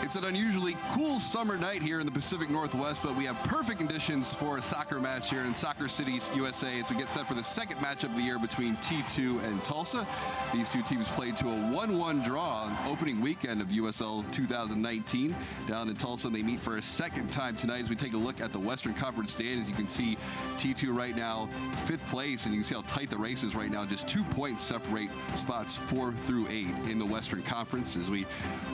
It's an unusually cool summer night here in the Pacific Northwest, but we have perfect conditions for a soccer match here in Soccer Cities, USA, as we get set for the second matchup of the year between T2 and Tulsa. These two teams played to a 1-1 draw on opening weekend of USL 2019 down in Tulsa, and they meet for a second time tonight as we take a look at the Western Conference standings. You can see T2 right now 5th place, and you can see how tight the race is right now. Just 2 points separate spots 4 through 8 in the Western Conference. As we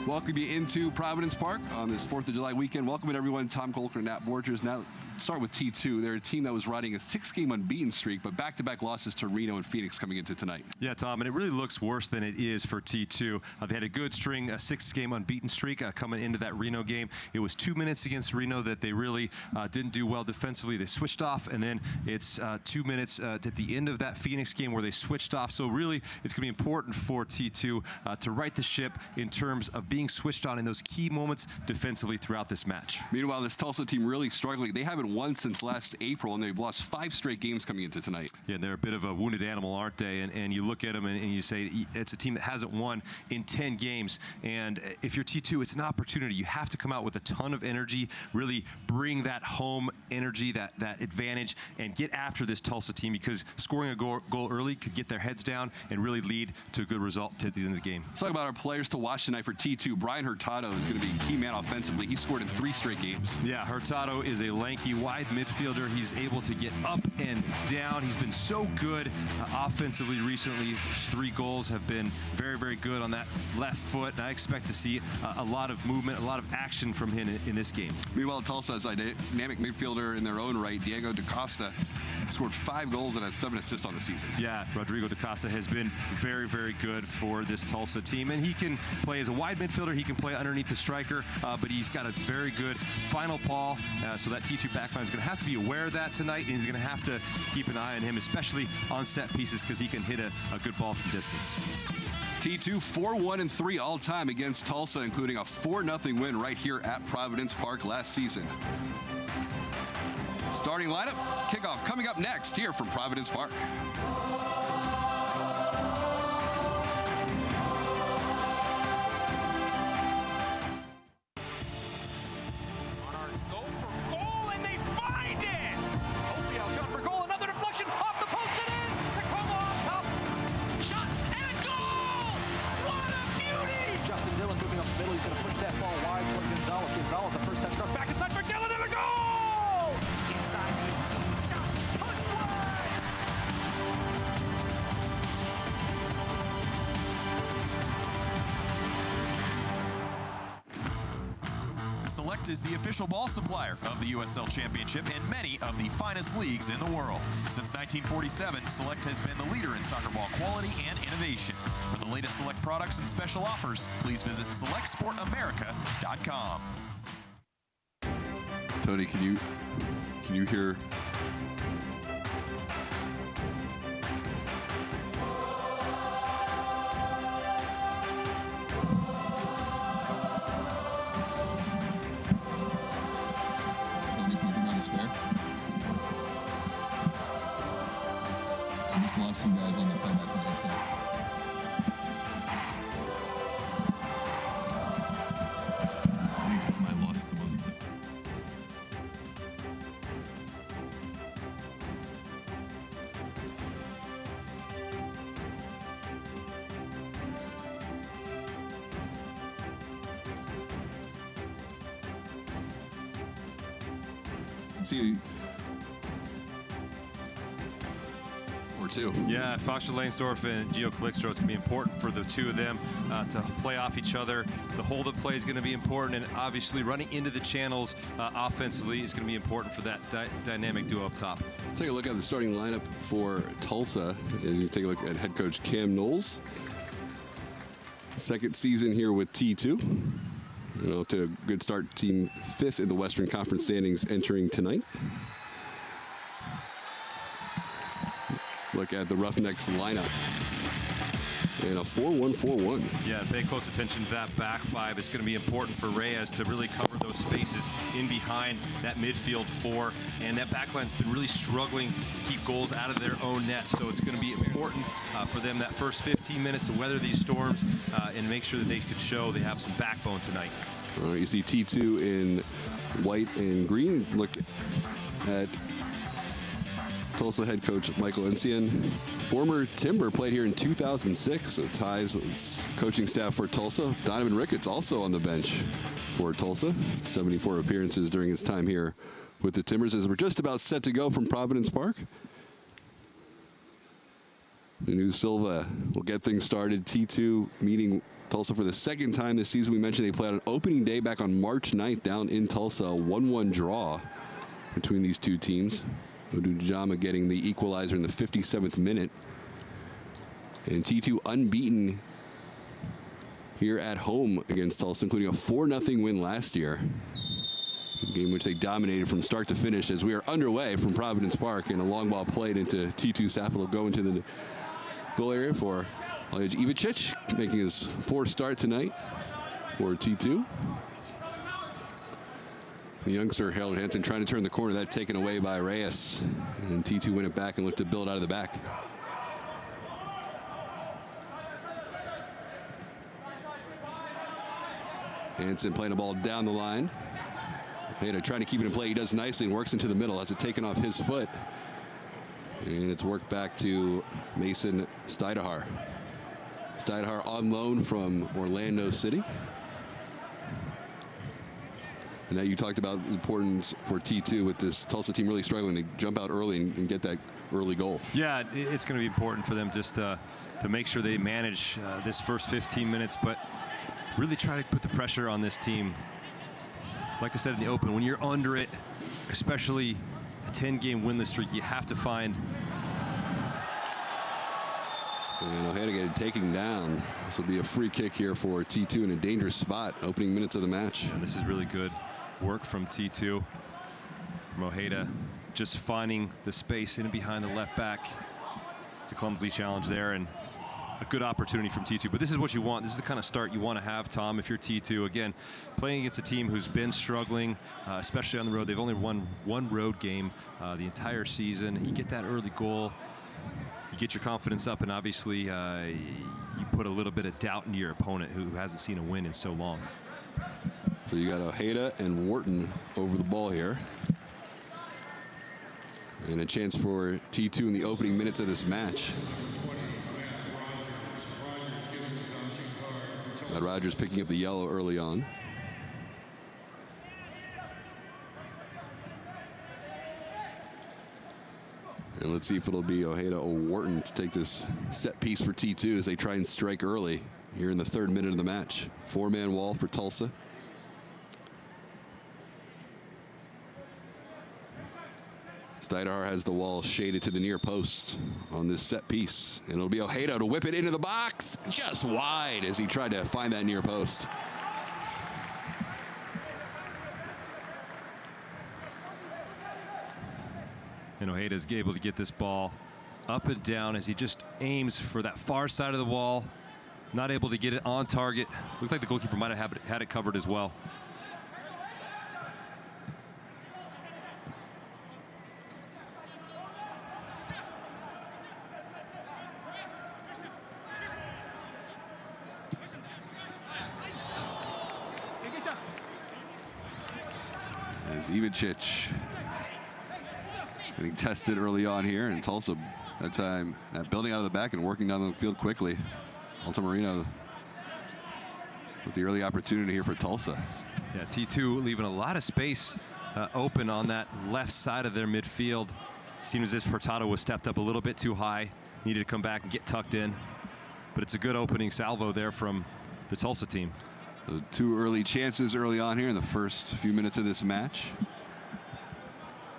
welcome you into Providence Park on this 4th of July weekend. Welcome everyone. Tom Kolker, Nat Borgers. Now start with T2. They're a team that was riding a 6-game unbeaten streak, but back-to-back losses to Reno and Phoenix coming into tonight. Yeah, Tom, and it really looks worse than it is for T2. They had a good string, a 6-game unbeaten streak coming into that Reno game. It was 2 minutes against Reno that they really didn't do well defensively. They switched off, and then it's 2 minutes at the end of that Phoenix game where they switched off. So really, it's going to be important for T2 to right the ship in terms of being switched on in those key moments defensively throughout this match. Meanwhile, this Tulsa team really struggling. They haven't won since last April, and they've lost 5 straight games coming into tonight. Yeah, they're a bit of a wounded animal, aren't they? And you look at them and you say it's a team that hasn't won in 10 games. And if you're T2, it's an opportunity. You have to come out with a ton of energy, really bring that home energy, that advantage, and get after this Tulsa team, because scoring a goal early could get their heads down and really lead to a good result at the end of the game. Let's talk about our players to watch tonight for T2. Brian Hurtado is going to be a key man offensively. He scored in 3 straight games. Yeah, Hurtado is a lanky, wide midfielder. He's able to get up and down. He's been so good offensively recently. His 3 goals have been very, very good on that left foot, and I expect to see a lot of movement, a lot of action from him in this game. Meanwhile, Tulsa is a dynamic midfielder in their own right. Diego DaCosta scored 5 goals and has 7 assists on the season. Yeah, Rodrigo DaCosta has been very, very good for this Tulsa team, and he can play as a wide midfielder. He can play underneath the striker, but he's got a very good final ball, so that T2 backline is going to have to be aware of that tonight, and he's going to have to keep an eye on him, especially on set pieces, because he can hit a good ball from distance. T2 4-1-3 all-time against Tulsa, including a 4-0 win right here at Providence Park last season. Starting lineup, kickoff coming up next here from Providence Park. He's going to push that ball wide toward Gonzalez. Gonzalez, a first touch cross back inside for Dillon, and a goal! Inside 18, shot, push wide! Select is the official ball supplier of the USL Championship and many of the finest leagues in the world. Since 1947, Select has been the leader in soccer ball quality and innovation. For the latest Select products and special offers, please visit selectsportamerica.com. Tony, can you hear? I just lost you guys on the play-by-play headset. Anytime I lost them on the see. 4-2. Yeah, Foster Langsdorff and Gio Calixto, it's going to be important for the two of them to play off each other. The hold-up play is going to be important, and obviously running into the channels offensively is going to be important for that dynamic duo up top. Take a look at the starting lineup for Tulsa, and you take a look at head coach Cam Knowles. Second season here with T2. Off to a good start. Team 5th in the Western Conference standings entering tonight. Look at the Roughnecks lineup. And a 4-1-4-1. Yeah, pay close attention to that back 5. It's going to be important for Reyes to really cover those spaces in behind that midfield 4. And that back line's been really struggling to keep goals out of their own net. So it's going to be important for them that first 15 minutes to weather these storms and make sure that they could show they have some backbone tonight. You see T2 in white and green. Look at Tulsa head coach Michael Encian. Former Timber, played here in 2006. So ties coaching staff for Tulsa. Donovan Ricketts also on the bench for Tulsa. 74 appearances during his time here with the Timbers, as we're just about set to go from Providence Park. The new Silva will get things started. T2 meeting Tulsa for the second time this season. We mentioned they played on opening day back on March 9th down in Tulsa. A 1-1 draw between these two teams. Odujama getting the equalizer in the 57th minute. And T2 unbeaten here at home against Tulsa, including a 4-0 win last year. A game which they dominated from start to finish, as we are underway from Providence Park, and a long ball played into T2 Saffel will go into the goal area for Alej Ivicic, making his fourth start tonight for T2. The youngster Harold Hansen trying to turn the corner, that taken away by Reyes, and T2 win it back and look to build out of the back. Hansen playing the ball down the line. Hayda trying to keep it in play. He does nicely and works into the middle. Has it taken off his foot. And it's worked back to Mason Steidehar. Steidehar on loan from Orlando City. And now you talked about the importance for T2 with this Tulsa team really struggling to jump out early and get that early goal. Yeah, it's going to be important for them just to make sure they manage this first 15 minutes, but really try to put the pressure on this team. Like I said in the open, when you're under it, especially a 10-game winless streak, you have to find. And Ojeda getting taken down. This will be a free kick here for T2 in a dangerous spot, opening minutes of the match. And this is really good work from T2. From Ojeda, just finding the space in and behind the left back. It's a clumsy challenge there, and a good opportunity from T2. But this is what you want. This is the kind of start you want to have, Tom, if you're T2. Again, playing against a team who's been struggling, especially on the road. They've only won one road game the entire season. You get that early goal, you get your confidence up, and obviously you put a little bit of doubt into your opponent who hasn't seen a win in so long. So you got Ojeda and Wharton over the ball here. And a chance for T2 in the opening minutes of this match. Rogers picking up the yellow early on. And let's see if it'll be Ojeda or Wharton to take this set piece for T2 as they try and strike early here in the 3rd minute of the match. 4-man wall for Tulsa. Steidehar has the wall shaded to the near post on this set piece. And it'll be Ojeda to whip it into the box. Just wide as he tried to find that near post. And Ojeda is able to get this ball up and down as he just aims for that far side of the wall. Not able to get it on target. Looked like the goalkeeper might have had it covered as well. As Ivicic getting tested early on here, and Tulsa that time building out of the back and working down the field quickly. Altamirano with the early opportunity here for Tulsa. Yeah, T2 leaving a lot of space open on that left side of their midfield. Seemed as if Hurtado was stepped up a little bit too high, needed to come back and get tucked in. But it's a good opening salvo there from the Tulsa team. So 2 early chances early on here in the first few minutes of this match.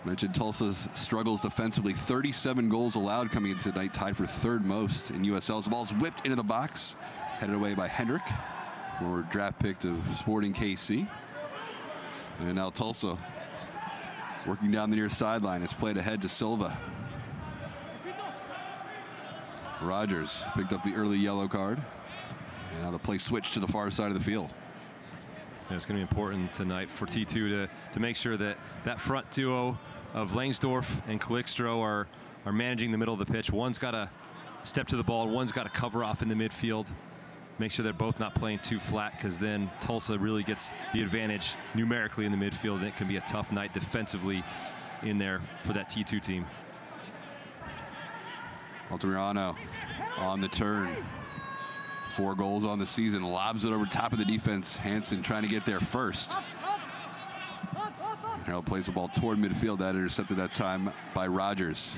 Mentioned Tulsa's struggles defensively. 37 goals allowed coming into tonight, tied for 3rd most in USL. The ball's whipped into the box, headed away by Hendrick, for draft pick of Sporting KC. And now Tulsa working down the near sideline. It's played ahead to Silva. Rogers picked up the early yellow card. And now the play switched to the far side of the field. Yeah, it's going to be important tonight for T2 to make sure that that front duo of Langsdorff and Calixto are managing the middle of the pitch. One's got to step to the ball, one's got to cover off in the midfield. make sure they're both not playing too flat, because then Tulsa really gets the advantage numerically in the midfield, and it can be a tough night defensively in there for that T2 team. Altamirano on the turn. 4 goals on the season. Lobs it over top of the defense. Hansen trying to get there first. Harold plays the ball toward midfield. That intercepted that time by Rogers.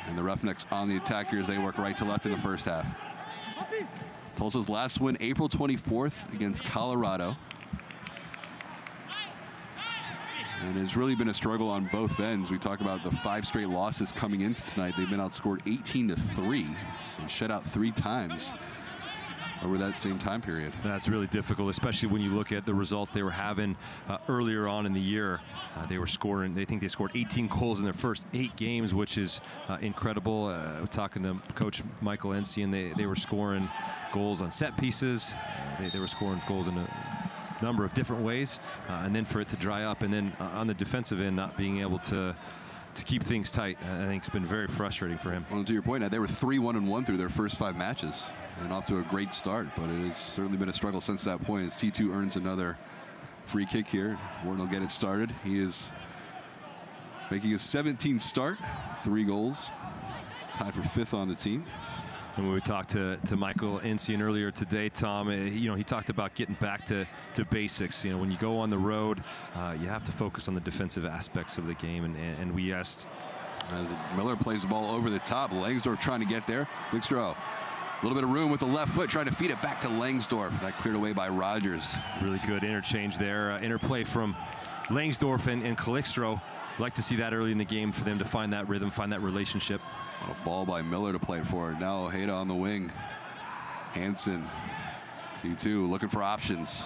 And the Roughnecks on the attack here as they work right to left in the first half. Tulsa's last win April 24th against Colorado. And it's really been a struggle on both ends. We talk about the 5 straight losses coming into tonight. They've been outscored 18-3 and shut out 3 times over that same time period. That's really difficult, especially when you look at the results they were having earlier on in the year. They were scoring, they think they scored 18 goals in their first 8 games, which is incredible. Talking to Coach Michael Ensian, they were scoring goals on set pieces. They were scoring goals in a number of different ways, and then for it to dry up, and then on the defensive end not being able to keep things tight, I think it's been very frustrating for him. Well, to your point, they were 3-1-1 through their first 5 matches and off to a great start, but it has certainly been a struggle since that point as T2 earns another free kick here. Wharton will get it started. He is making his 17th start, 3 goals. It's tied for 5th on the team. And when we talked to Michael Ensian earlier today, Tom, you know, he talked about getting back to basics. You know, when you go on the road, you have to focus on the defensive aspects of the game. And we asked, as Miller plays the ball over the top, Langsdorff trying to get there. Wickstro, a little bit of room with the left foot, trying to feed it back to Langsdorff. That cleared away by Rogers. Really good interchange there, interplay from Langsdorff and Calixtro. Like to see that early in the game for them to find that rhythm, find that relationship. A ball by Miller to play it forward. Now Ojeda on the wing. Hansen, T2 looking for options.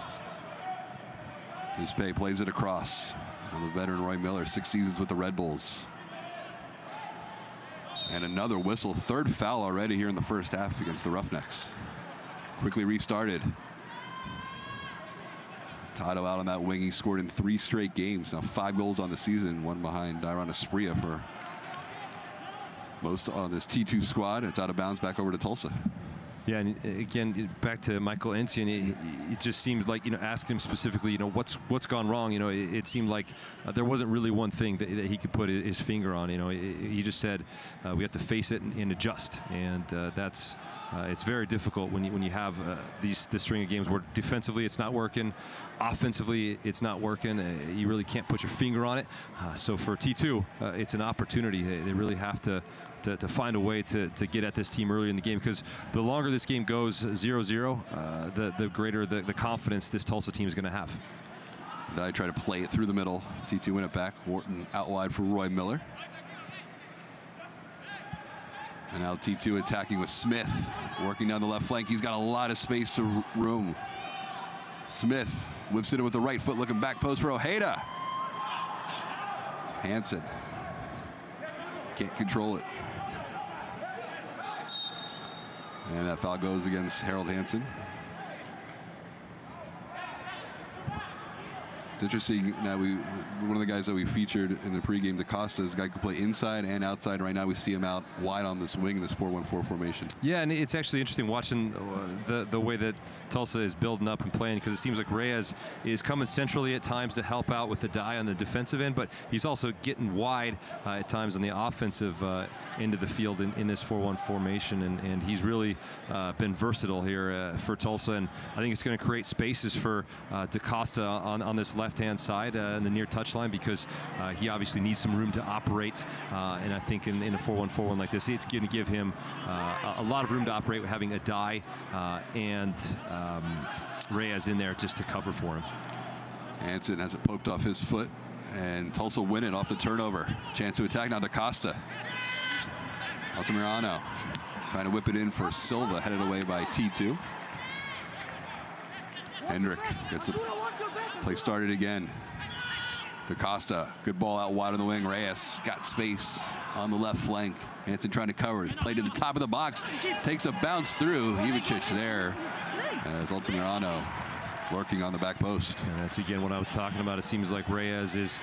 Duspay plays it across. And the veteran Roy Miller, 6 seasons with the Red Bulls. And another whistle, 3rd foul already here in the first half against the Roughnecks. Quickly restarted. Tato out on that wing. He scored in 3 straight games. Now 5 goals on the season, 1 behind Dairon Asprilla for most on this T2 squad. It's out of bounds back over to Tulsa. Yeah, and again, back to Michael Ensian, it just seems like, you know, asked him specifically, you know, what's gone wrong. You know, it seemed like there wasn't really one thing that he could put his finger on. You know, he just said we have to face it and adjust, and that's it's very difficult when you have this string of games where defensively it's not working, offensively it's not working. You really can't put your finger on it. So for T2, it's an opportunity. They really have to find a way to get at this team early in the game, because the longer this game goes 0-0, the greater the confidence this Tulsa team is going to have. I try to play it through the middle. T2 win it back. Wharton out wide for Roy Miller. And now T2 attacking with Smith, working down the left flank. He's got a lot of space to room. Smith whips it in with the right foot, looking back post for Ojeda. Hansen can't control it. And that foul goes against Harold Hansen. It's interesting that one of the guys that we featured in the pregame, DaCosta, is a guy who can play inside and outside. Right now we see him out wide on this wing in this 4-1-4 formation. Yeah, and it's actually interesting watching the way that Tulsa is building up and playing, because it seems like Reyes is coming centrally at times to help out with the die on the defensive end, but he's also getting wide at times on the offensive end of the field in this 4-1 formation, and he's really been versatile here for Tulsa, and I think it's going to create spaces for DaCosta on this left-hand side in the near touchline, because he obviously needs some room to operate, and I think in a 4-1-4-1 like this, it's going to give him a lot of room to operate with having a die and Reyes in there just to cover for him. Hansen has it poked off his foot, and Tulsa win it off the turnover. Chance to attack now, DaCosta. Altamirano trying to whip it in for Silva, headed away by T2. Hendrick gets the play started again. DaCosta, good ball out wide on the wing. Reyes got space on the left flank. Hansen trying to cover. Play to the top of the box. Takes a bounce through. Ivicic there as Altamirano lurking on the back post. And that's again what I was talking about. It seems like Reyes is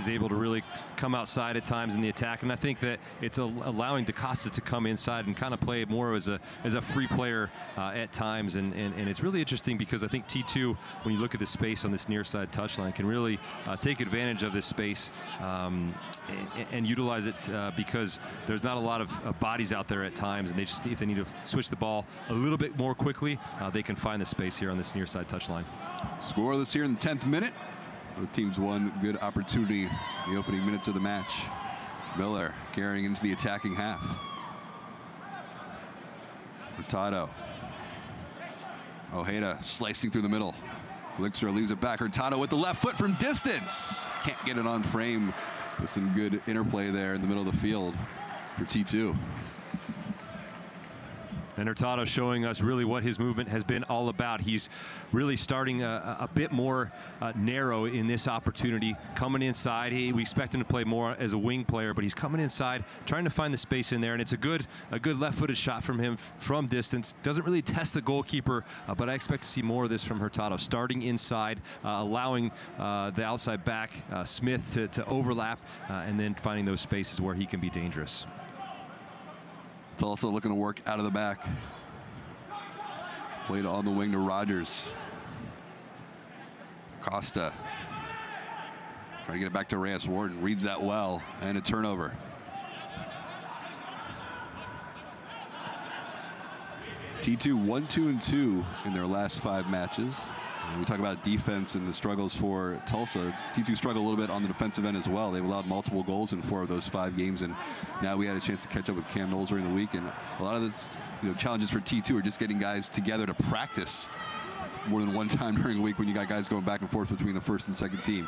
able to really come outside at times in the attack, and I think that it's allowing DaCosta to come inside and kind of play more as a free player at times, and it's really interesting because I think T2, when you look at the space on this near side touchline, can really take advantage of this space and utilize it because there's not a lot of bodies out there at times, and if they need to switch the ball a little bit more quickly, they can find the space here on this near side touchline. Scoreless here in the 10th minute. Both teams one good opportunity in the opening minutes of the match. Miller carrying into the attacking half. Hurtado. Ojeda slicing through the middle. Elixir leaves it back. Hurtado with the left foot from distance. Can't get it on frame, with some good interplay there in the middle of the field for T2. And Hurtado showing us really what his movement has been all about. He's really starting a bit more narrow in this opportunity, coming inside. We expect him to play more as a wing player, but he's coming inside, trying to find the space in there, and it's a good left-footed shot from him from distance. Doesn't really test the goalkeeper, but I expect to see more of this from Hurtado, starting inside, allowing the outside back, Smith, to overlap, and then finding those spaces where he can be dangerous. Tulsa looking to work out of the back. Played on the wing to Rogers. Costa trying to get it back to Reyes. Warden reads that well, and a turnover. T2 1-2-2 in their last 5 matches. And we talk about defense and the struggles for Tulsa. T2 struggled a little bit on the defensive end as well. They've allowed multiple goals in 4 of those 5 games, and now we had a chance to catch up with Cam Knowles during the week. And a lot of this, challenges for T2 are just getting guys together to practice more than one time during a week when you got guys going back and forth between the first and second team.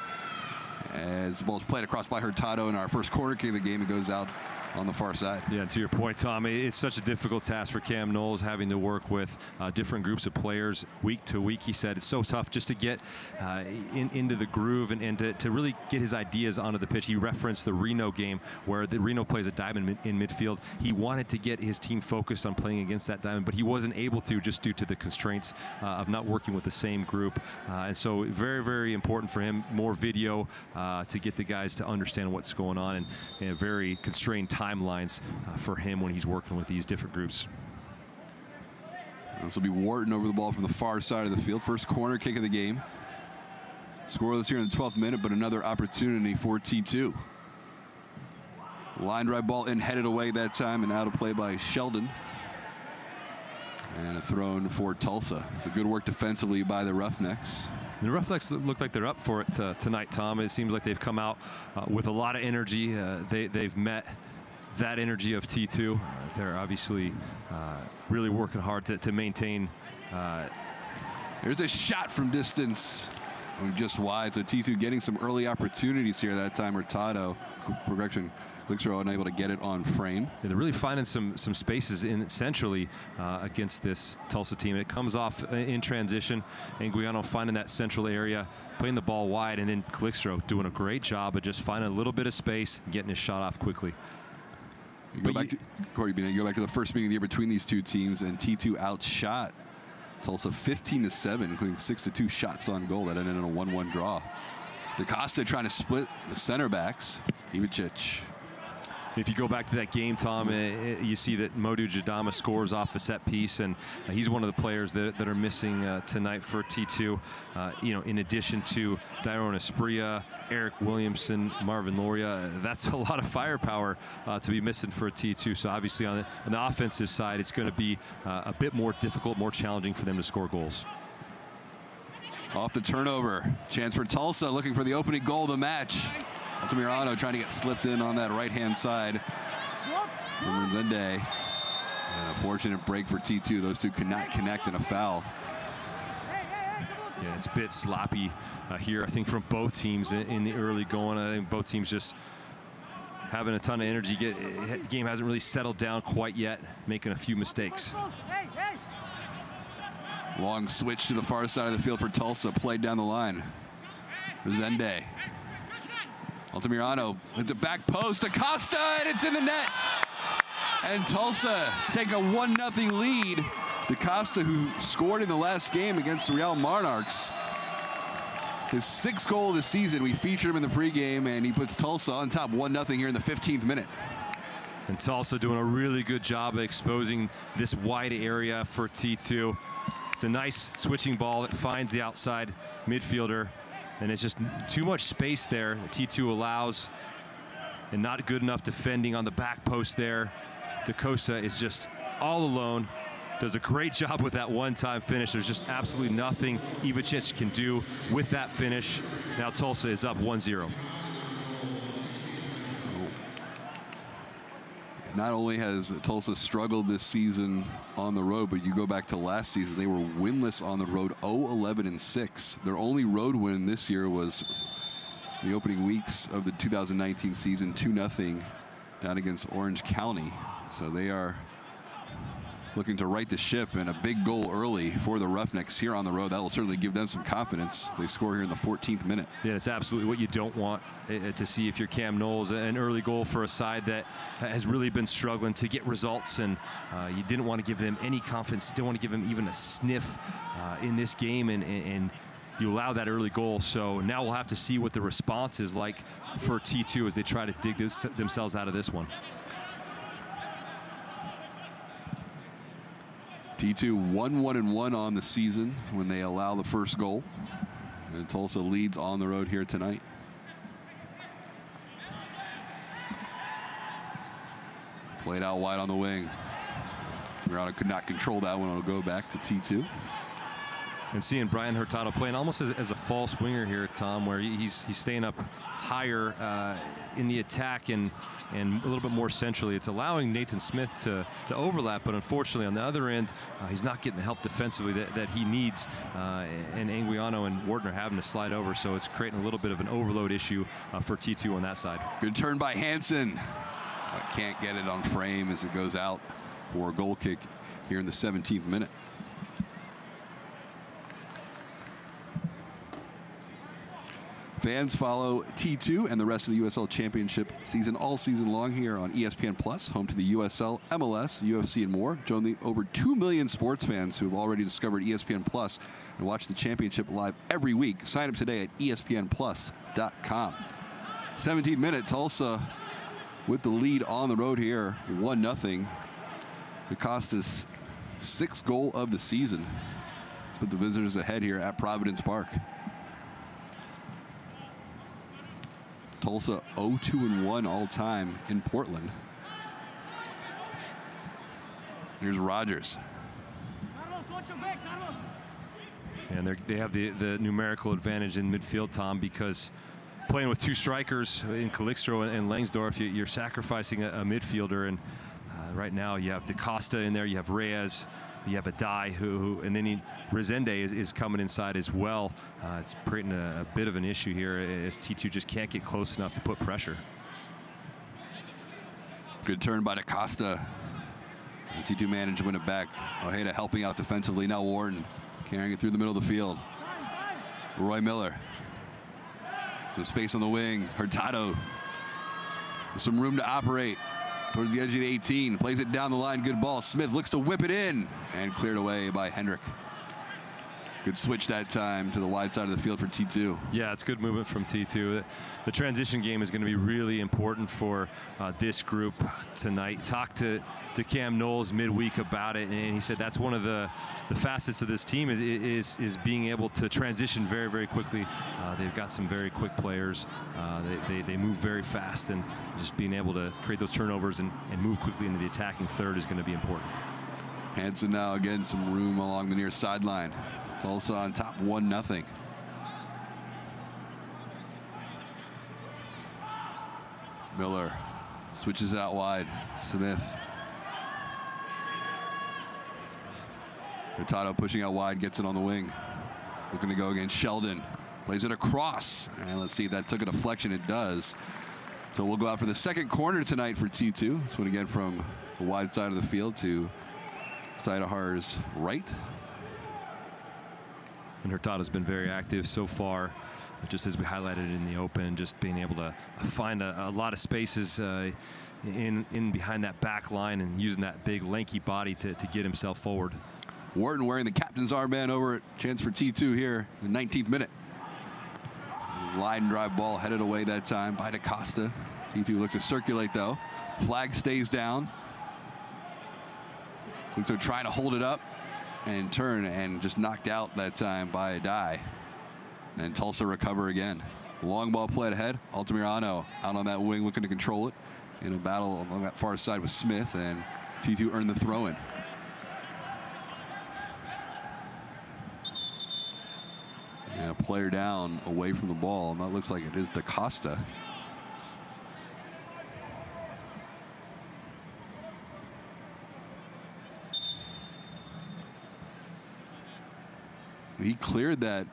As the ball's played across by Hurtado in our first corner kick of the game, it goes out on the far side. Yeah, to your point, Tom, it's such a difficult task for Cam Knowles, having to work with different groups of players week to week. He said it's so tough just to get into the groove and to really get his ideas onto the pitch. He referenced the Reno game where the Reno plays a diamond in midfield. He wanted to get his team focused on playing against that diamond, but he wasn't able to just due to the constraints of not working with the same group. And so very, very important for him, more video to get the guys to understand what's going on, and very constrained timelines for him when he's working with these different groups. This will be Wharton over the ball from the far side of the field. First corner kick of the game. Scoreless here in the 12th minute, but another opportunity for T2. Line drive ball in, headed away that time, and out of play by Sheldon. And a throw for Tulsa. So good work defensively by the Roughnecks. The Roughnecks look like they're up for it tonight, Tom. It seems like they've come out with a lot of energy. They've met that energy of T2. They're obviously really working hard to maintain. There's a shot from distance, just wide. So T2 getting some early opportunities here that time. Hurtado, progression. Elixir unable to get it on frame. Yeah, they're really finding some spaces centrally against this Tulsa team. It comes off in transition, and Guiano finding that central area, putting the ball wide, and then Elixir doing a great job of just finding a little bit of space, and getting his shot off quickly. You go back to the first meeting of the year between these two teams, and T2 outshot Tulsa 15-7, including 6-2 shots on goal. That ended in a 1-1 draw. DaCosta trying to split the center backs. Ivicic. If you go back to that game, Tom, you see that Modou Jadama scores off a set piece, and he's one of the players that are missing tonight for T2. In addition to Dairon Espria, Eric Williamson, Marvin Loria, that's a lot of firepower to be missing for a T2. So obviously on the offensive side, it's going to be a bit more difficult, more challenging for them to score goals. Off the turnover, chance for Tulsa, looking for the opening goal of the match. Altamirano trying to get slipped in on that right-hand side from Zende. And a fortunate break for T2. Those two could not connect in a foul. Yeah, it's a bit sloppy here, I think, from both teams in the early going. I think both teams just having a ton of energy. The game hasn't really settled down quite yet, making a few mistakes. Long switch to the far side of the field for Tulsa, played down the line. Zende. Altamirano hits it back post to Costa, and it's in the net. And Tulsa take a 1-0 lead DaCosta, who scored in the last game against the Real Monarchs. His 6th goal of the season. We featured him in the pregame, and he puts Tulsa on top 1-0 here in the 15th minute. And Tulsa doing a really good job of exposing this wide area for T2. It's a nice switching ball that finds the outside midfielder, and it's just too much space there that T2 allows, and not good enough defending on the back post there. DaCosta is just all alone. Does a great job with that one-time finish. There's just absolutely nothing Ivicic can do with that finish. Now Tulsa is up 1-0. Not only has Tulsa struggled this season on the road, but you go back to last season, they were winless on the road, 0-11-6. Their only road win this year was the opening weeks of the 2019 season, 2-0 down against Orange County. So they are looking to right the ship, and a big goal early for the Roughnecks here on the road. That will certainly give them some confidence. They score here in the 14th minute. Yeah, it's absolutely what you don't want to see if you're Cam Knowles. An early goal for a side that has really been struggling to get results, and you didn't want to give them any confidence. You don't want to give them even a sniff in this game, and you allow that early goal. So now we'll have to see what the response is like for T2 as they try to dig themselves out of this one. T2 1-1-1 on the season when they allow the first goal. And Tulsa leads on the road here tonight. Played out wide on the wing. Miranda could not control that one. It'll go back to T2. And seeing Brian Hurtado playing almost as a false winger here, Tom, where he's staying up higher in the attack and a little bit more centrally. It's allowing Nathan Smith to overlap, but unfortunately on the other end, he's not getting the help defensively that he needs. And Anguiano and Wharton are having to slide over, so it's creating a little bit of an overload issue for T2 on that side. Good turn by Hansen. But can't get it on frame as it goes out for a goal kick here in the 17th minute. Fans follow T2 and the rest of the USL Championship season all season long here on ESPN Plus, home to the USL, MLS, UFC, and more. Join the over 2 million sports fans who have already discovered ESPN Plus and watch the championship live every week. Sign up today at espnplus.com. 17th minute, Tulsa with the lead on the road here, 1-0. DaCosta's 6th goal of the season. Let's put the visitors ahead here at Providence Park. Tulsa 0-2-1 all time in Portland. Here's Rogers. And they have the numerical advantage in midfield, Tom, because playing with 2 strikers in Calixto and Langsdorff, you're sacrificing a midfielder. And right now you have DaCosta in there, you have Reyes, you have Adai, and then Resende is coming inside as well. It's creating a bit of an issue here as T2 just can't get close enough to put pressure. Good turn by DaCosta. And T2 managed to win it back. Ojeda helping out defensively. Now Wharton carrying it through the middle of the field. Roy Miller. Some space on the wing. Hurtado with some room to operate. Towards the edge of the 18, plays it down the line, good ball. Smith looks to whip it in, and cleared away by Hendrick. Good switch that time to the wide side of the field for T2. Yeah, it's good movement from T2. The transition game is going to be really important for this group tonight. Talked to Cam Knowles midweek about it, and he said that's one of the facets of this team is being able to transition very, very quickly. They've got some very quick players. They move very fast, and just being able to create those turnovers and move quickly into the attacking third is going to be important. Hansen now again, some room along the near sideline. Tulsa on top 1-0. Miller switches it out wide. Smith. Hurtado pushing out wide, gets it on the wing. Looking to go against Sheldon. Plays it across. And let's see if that took a deflection. It does. So we'll go out for the second corner tonight for T2. This one again from the wide side of the field to Steidahar's right. And Hurtado's been very active so far, just as we highlighted in the open, just being able to find a lot of spaces in behind that back line and using that big lanky body to get himself forward. Wharton wearing the captain's armband over it. Chance for T2 here in the 19th minute. Line drive ball headed away that time by DaCosta. T2 looked to circulate though. Flag stays down. Looks like trying to hold it up and turn, and just knocked out that time by a die. And Tulsa recover again. Long ball played ahead. Altamirano out on that wing looking to control it in a battle along that far side with Smith, and T2 earned the throw-in. And a player down away from the ball, and that looks like it is DaCosta. He cleared that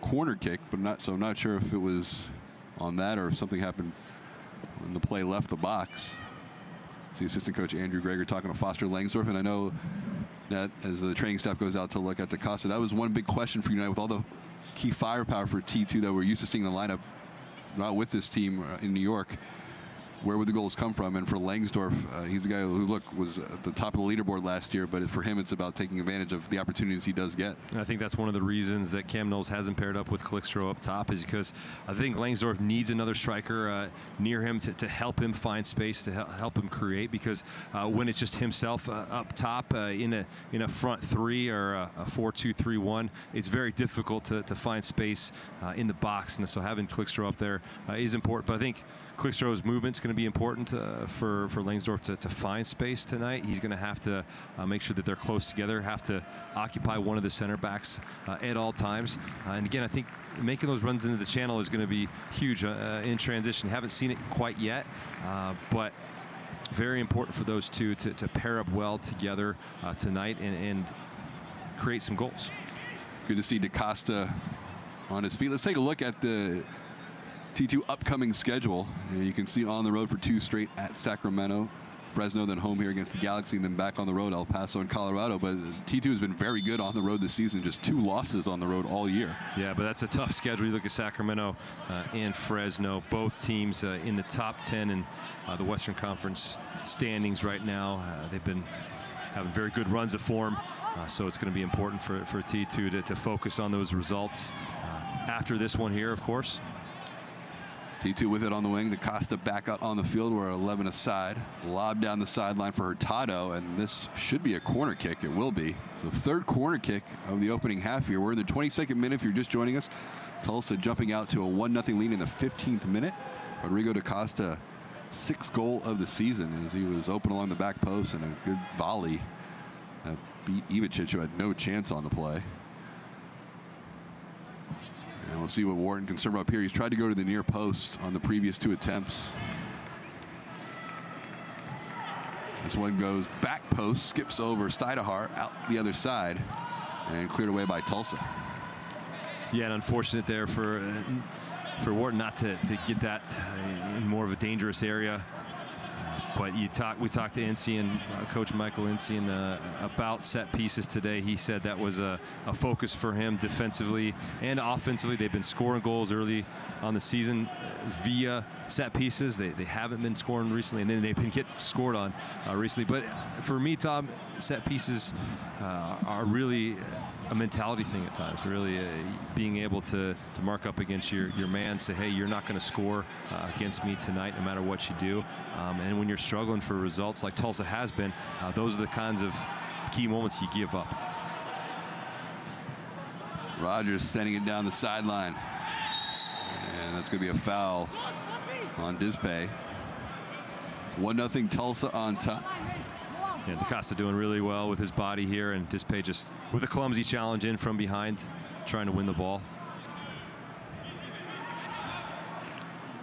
corner kick, but not sure if it was on that or if something happened when the play left the box. The assistant coach Andrew Greger talking to Foster Langsdorff, and I know that as the training staff goes out to look at DaCosta, that was one big question for United with all the key firepower for T2 that we're used to seeing the lineup with this team in New York. Where would the goals come from? And for Langsdorff, he's a guy who, was at the top of the leaderboard last year, but for him, it's about taking advantage of the opportunities he does get. And I think that's one of the reasons that Cam Knowles hasn't paired up with Calixto up top, is because I think Langsdorff needs another striker near him to help him find space, to help him create, because when it's just himself up top in a front three or a 4-2-3-1, it's very difficult to find space in the box. And so having Calixto up there is important. But I think Calixto's movement's going to be important for Langsdorff to find space tonight. He's going to have to make sure that they're close together, have to occupy one of the center backs at all times. And again, I think making those runs into the channel is going to be huge in transition. Haven't seen it quite yet, but very important for those two to pair up well together tonight and create some goals. Good to see DaCosta on his feet. Let's take a look at the T2 upcoming schedule. You can see on the road for 2 straight at Sacramento, Fresno, then home here against the Galaxy, and then back on the road, El Paso and Colorado. But T2 has been very good on the road this season, just 2 losses on the road all year. Yeah, but that's a tough schedule. You look at Sacramento and Fresno, both teams in the top 10 in the Western Conference standings right now. They've been having very good runs of form, so it's going to be important for T2 to focus on those results after this one here, of course. T2 with it on the wing. DaCosta back out on the field. We're 11 aside. Lob down the sideline for Hurtado, and this should be a corner kick. It will be. So 3rd corner kick of the opening half here. We're in the 22nd minute if you're just joining us. Tulsa jumping out to a 1-0 lead in the 15th minute. Rodrigo DaCosta, 6th goal of the season, as he was open along the back post, and a good volley beat Ivicic, who had no chance on the play. And we'll see what Wharton can serve up here. He's tried to go to the near post on the previous 2 attempts. This one goes back post, skips over Steidehart out the other side, and cleared away by Tulsa. Yeah, and unfortunate there for Wharton not to get that in more of a dangerous area. But we talked to Incy and Coach Michael Incy about set pieces today. He said that was a focus for him defensively and offensively. They've been scoring goals early on the season via set pieces. They haven't been scoring recently, and then they've been getting scored on recently. But for me, Tom, set pieces are really a mentality thing at times. Really being able to mark up against your man, say, hey, you're not going to score against me tonight no matter what you do. And when you're struggling for results like Tulsa has been, those are the kinds of key moments you give up. Rogers sending it down the sideline. And that's going to be a foul on Dispe. 1-0 Tulsa on top. Yeah, DaCosta doing really well with his body here, and Dispe just with a clumsy challenge in from behind, trying to win the ball.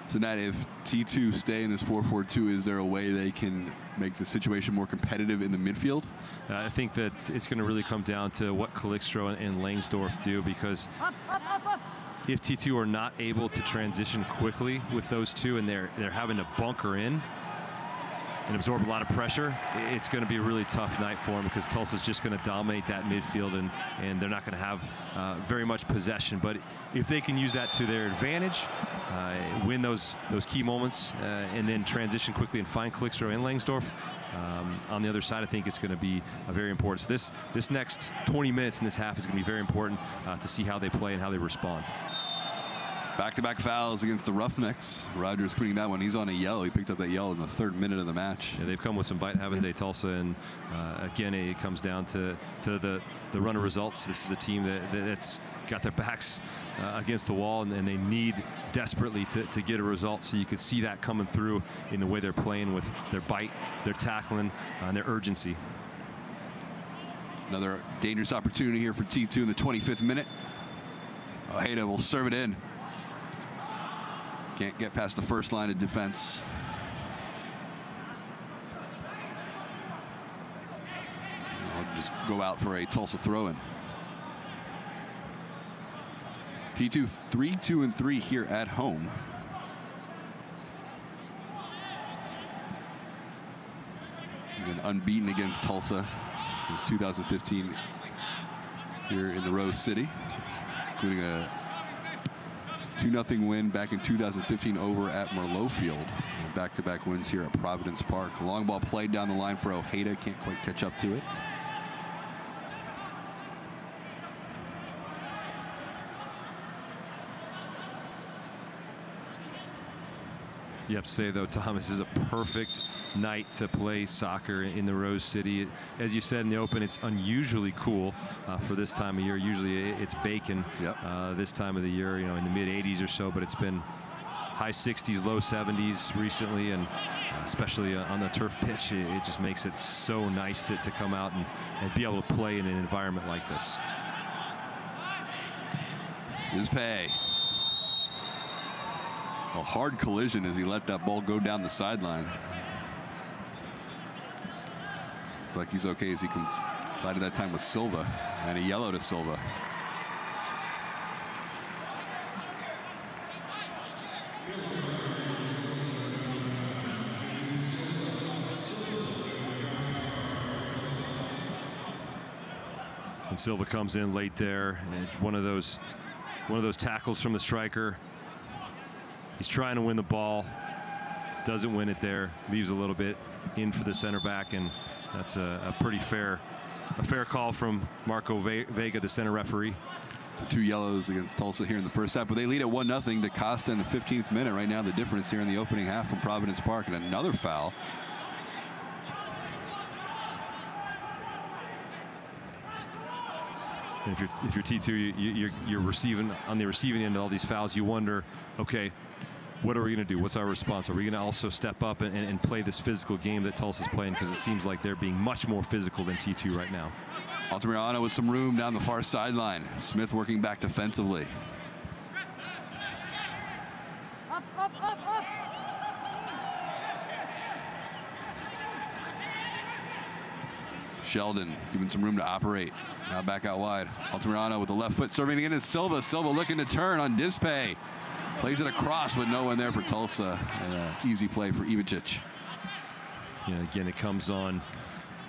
So, Nat, if T2 stay in this 4-4-2, is there a way they can make the situation more competitive in the midfield? I think that it's going to really come down to what Calixto and Langsdorff do, because if T2 are not able to transition quickly with those two, and they're having to bunker in, and absorb a lot of pressure, it's going to be a really tough night for them, because Tulsa's just going to dominate that midfield, and they're not going to have very much possession. But if they can use that to their advantage, win those key moments, and then transition quickly and find Klickstro and Langsdorff on the other side, I think it's going to be very important. So this next 20 minutes in this half is going to be very important to see how they play and how they respond. Back-to-back fouls against the Roughnecks. Rogers committing that one. He's on a yellow. He picked up that yellow in the 3rd minute of the match. Yeah, they've come with some bite, haven't they, Tulsa? And again, it comes down to the run of results. This is a team that's got their backs against the wall, and they need desperately to get a result. So you could see that coming through in the way they're playing with their bite, their tackling, and their urgency. Another dangerous opportunity here for T2 in the 25th minute. Ojeda will serve it in. Can't get past the first line of defense. I'll just go out for a Tulsa throw-in. T2 3-2-3 here at home. Been unbeaten against Tulsa since 2015 here in the Rose City, including a 2-0 win back in 2015 over at Merlot Field. Back-to-back wins here at Providence Park. Long ball played down the line for Ojeda. Can't quite catch up to it. You have to say, though, Tom, this is a perfect night to play soccer in the Rose City. As you said in the open, it's unusually cool for this time of year. Usually it's baking this time of the year, in the mid-80s or so, but it's been high 60s, low 70s recently, and especially on the turf pitch, it just makes it so nice to come out and be able to play in an environment like this. Pay. A hard collision as he let that ball go down the sideline. It's like he's okay as he collided that time with Silva, and a yellow to Silva. And Silva comes in late there, and it's one of those tackles from the striker. He's trying to win the ball, doesn't win it there, leaves a little bit in for the center back, and that's a pretty fair call from Marco Vega, the center referee. So 2 yellows against Tulsa here in the first half, but they lead at 1-0 to Costa in the 15th minute. Right now, the difference here in the opening half from Providence Park, and another foul. And if you're T2, you're receiving on the receiving end of all these fouls. You wonder, okay, what are we going to do? What's our response? Are we going to also step up and play this physical game that Tulsa's playing? Because it seems like they're being much more physical than T2 right now. Altamirano with some room down the far sideline. Smith working back defensively. Sheldon giving some room to operate. Now back out wide. Altamirano with the left foot serving again. It's Silva. Silva looking to turn on Dispay. Plays it across, but no one there for Tulsa. Easy play for Ivicic. Yeah, again, it comes on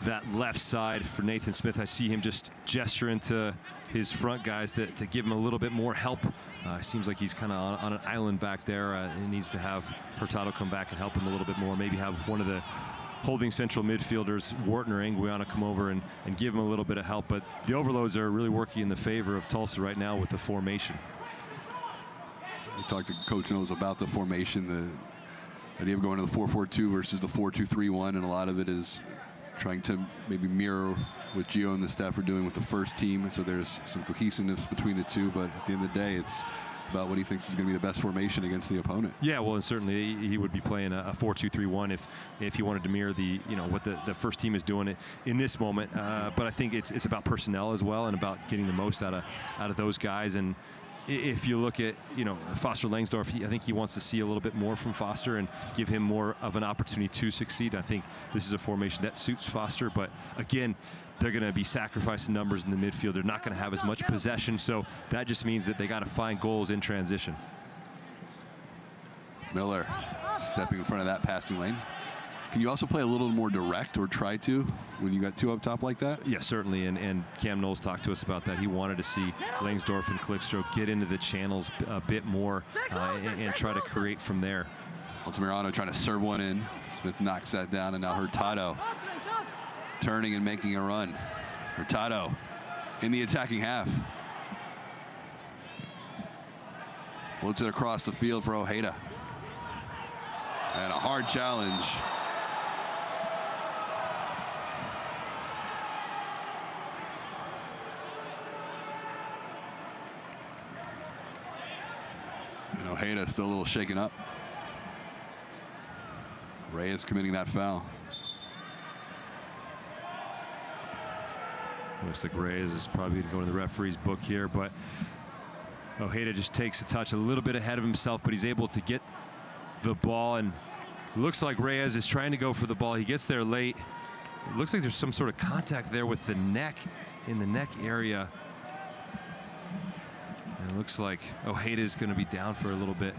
that left side for Nathan Smith. I see him just gesturing to his front guys to give him a little bit more help. Seems like he's kind of on an island back there. He needs to have Hurtado come back and help him a little bit more. Maybe have one of the holding central midfielders, Wharton or Anguiano, come over and give him a little bit of help. But the overloads are really working in the favor of Tulsa right now with the formation. We talked to Coach Knowles about the formation, the idea of going to the 4-4-2 versus the 4-2-3-1, and a lot of it is trying to maybe mirror what Gio and the staff are doing with the first team. So there's some cohesiveness between the two, but at the end of the day, it's about what he thinks is going to be the best formation against the opponent. Yeah, well, and certainly he would be playing a 4-2-3-1 if he wanted to mirror the what the first team is doing it in this moment. But I think it's about personnel as well, and about getting the most out of those guys. And if you look at Foster Langsdorff, I think he wants to see a little bit more from Foster and give him more of an opportunity to succeed. I think this is a formation that suits Foster, but again, they're going to be sacrificing numbers in the midfield. They're not going to have as much possession, so that just means that they got to find goals in transition. Miller stepping in front of that passing lane. Can you also play a little more direct, or try to, when you got two up top like that? Yeah, certainly, and Cam Knowles talked to us about that. He wanted to see Langsdorff and Klickstro get into the channels a bit more and try to create from there. Altamirano trying to serve one in. Smith knocks that down, and now Hurtado turning and making a run. Hurtado in the attacking half. Floats it across the field for Ojeda. And a hard challenge. And Ojeda still a little shaken up. Reyes committing that foul. Looks like Reyes is probably going to go to the referee's book here, but Ojeda just takes a touch a little bit ahead of himself, but he's able to get the ball, and looks like Reyes is trying to go for the ball. He gets there late. It looks like there's some sort of contact there with the neck, in the neck area. And it looks like Ojeda is going to be down for a little bit.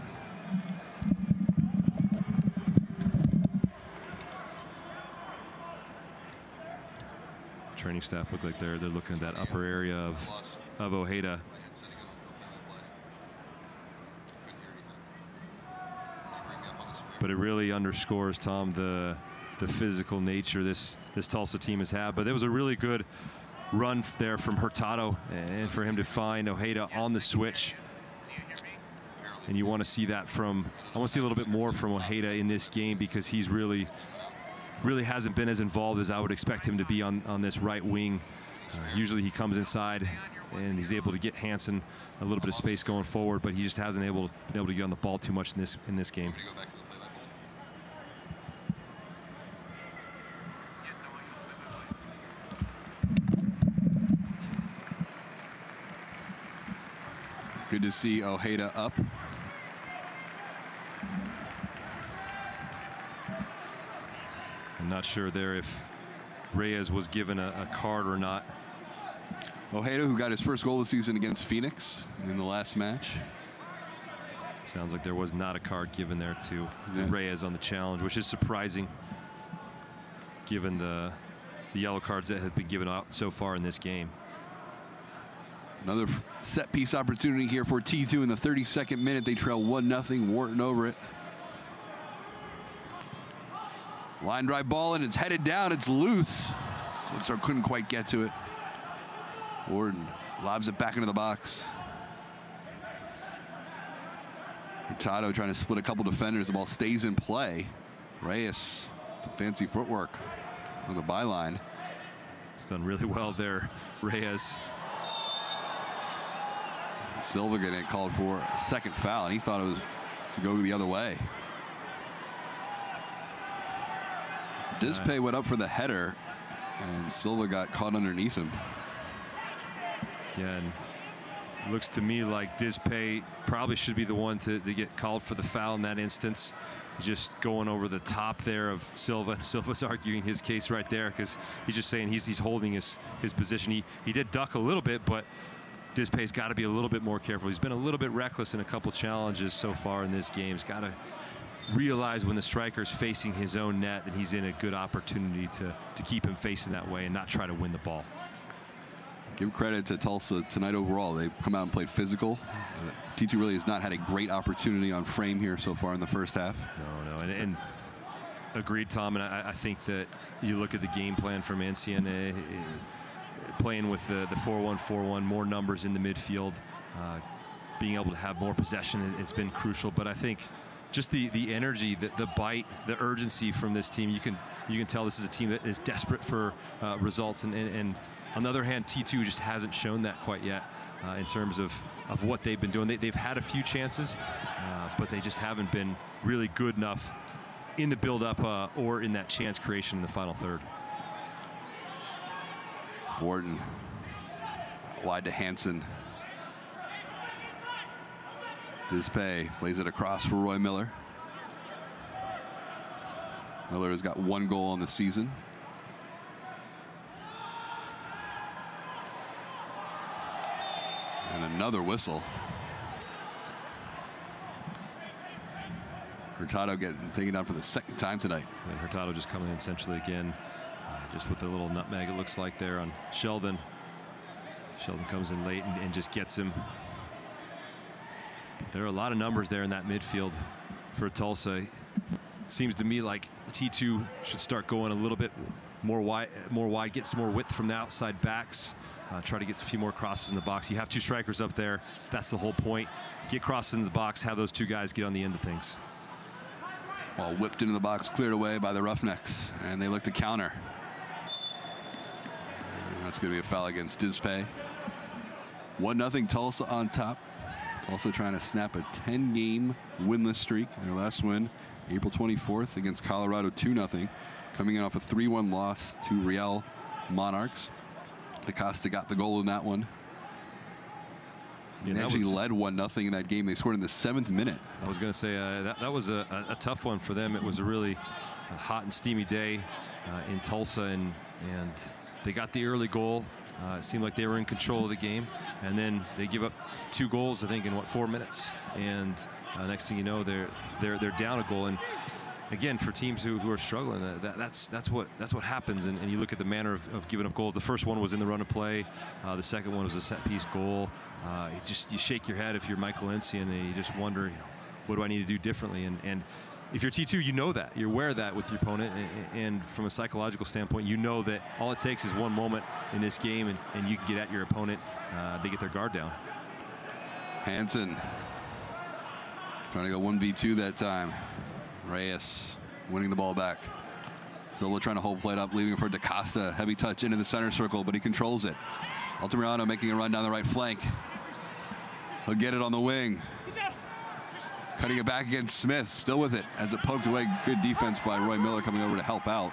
Training staff look like they're looking at that upper area of Ojeda. But it really underscores, Tom, the physical nature this Tulsa team has had. But there was a really good run there from Hurtado, and for him to find Ojeda on the switch. And you want to see that I want to see a little bit more from Ojeda in this game, because he's really hasn't been as involved as I would expect him to be on this right wing. Usually he comes inside and he's able to get Hansen a little bit of space going forward, but he just hasn't been able to get on the ball too much in this game. Good to see Ojeda up. I'm not sure there if Reyes was given a card or not. Ojeda, who got his first goal of the season against Phoenix in the last match. Sounds like there was not a card given there to Reyes on the challenge, which is surprising given the yellow cards that have been given out so far in this game. Another set piece opportunity here for T2 in the 32nd minute. They trail 1-0. Wharton over it. Line drive ball, and it's headed down. It's loose. Lindstrom couldn't quite get to it. Wharton lobs it back into the box. Hurtado trying to split a couple defenders. The ball stays in play. Reyes, some fancy footwork on the byline. He's done really well there, Reyes. Silva getting called for a second foul, and he thought it was to go the other way. Dispay went up for the header, and Silva got caught underneath him. Yeah, and it looks to me like Dispay probably should be the one to get called for the foul in that instance. Just going over the top there of Silva. Silva's arguing his case right there, because he's just saying he's holding his position. He did duck a little bit, but Dispay's got to be a little bit more careful. He's been a little bit reckless in a couple challenges so far in this game. He's got to realize when the striker's facing his own net that he's in a good opportunity to keep him facing that way and not try to win the ball. Give credit to Tulsa tonight overall. They've come out and played physical. T2 really has not had a great opportunity on frame here so far in the first half. No, and agreed, Tom. And I think that you look at the game plan for Mancienne, playing with the 4-1-4-1, more numbers in the midfield, being able to have more possession, it's been crucial. But I think just the energy, the bite, the urgency from this team, you can tell this is a team that is desperate for results. And on the other hand, T2 just hasn't shown that quite yet in terms of what they've been doing. They've had a few chances, but they just haven't been really good enough in the build-up or in that chance creation in the final third. Wharton wide to Hansen. Dispay plays it across for Roy Miller. Miller has got 1 goal on the season. And another whistle. Hurtado getting taken down for the second time tonight. And Hurtado just coming in centrally again, just with the little nutmeg it looks like there on Sheldon. Sheldon comes in late and just gets him. There are a lot of numbers there in that midfield for Tulsa. Seems to me like T2 should start going a little bit more wide, get some more width from the outside backs. Try to get a few more crosses in the box. You have two strikers up there. That's the whole point. Get crosses in the box, have those two guys get on the end of things. Ball whipped into the box, cleared away by the Roughnecks, and they look to counter. And that's going to be a foul against Dispay. 1-0 Tulsa on top. Tulsa trying to snap a 10-game winless streak. Their last win, April 24th against Colorado, 2-0. Coming in off a 3-1 loss to Real Monarchs. DaCosta got the goal in that one. Yeah, they actually led 1-0 in that game. They scored in the 7th minute. I was going to say that was a tough one for them. It was a really hot and steamy day in Tulsa, and they got the early goal. It seemed like they were in control of the game, and then they give up 2 goals, I think, in 4 minutes. And next thing you know, they're down a goal. And again, for teams who are struggling, that's what happens. And you look at the manner of giving up goals. The first one was in the run of play. The second one was a set piece goal. You shake your head if you're Michael Encian, and you just wonder, what do I need to do differently? And if you're T2, you know that. You're aware of that with your opponent. And from a psychological standpoint, you know that all it takes is one moment in this game, and you can get at your opponent. They get their guard down. Hansen trying to go 1v2 that time. Reyes winning the ball back. Silva trying to hold plate up, leaving it for DaCosta. Heavy touch into the center circle, but he controls it. Altamirano making a run down the right flank. He'll get it on the wing. Cutting it back against Smith, still with it as it poked away. Good defense by Roy Miller coming over to help out.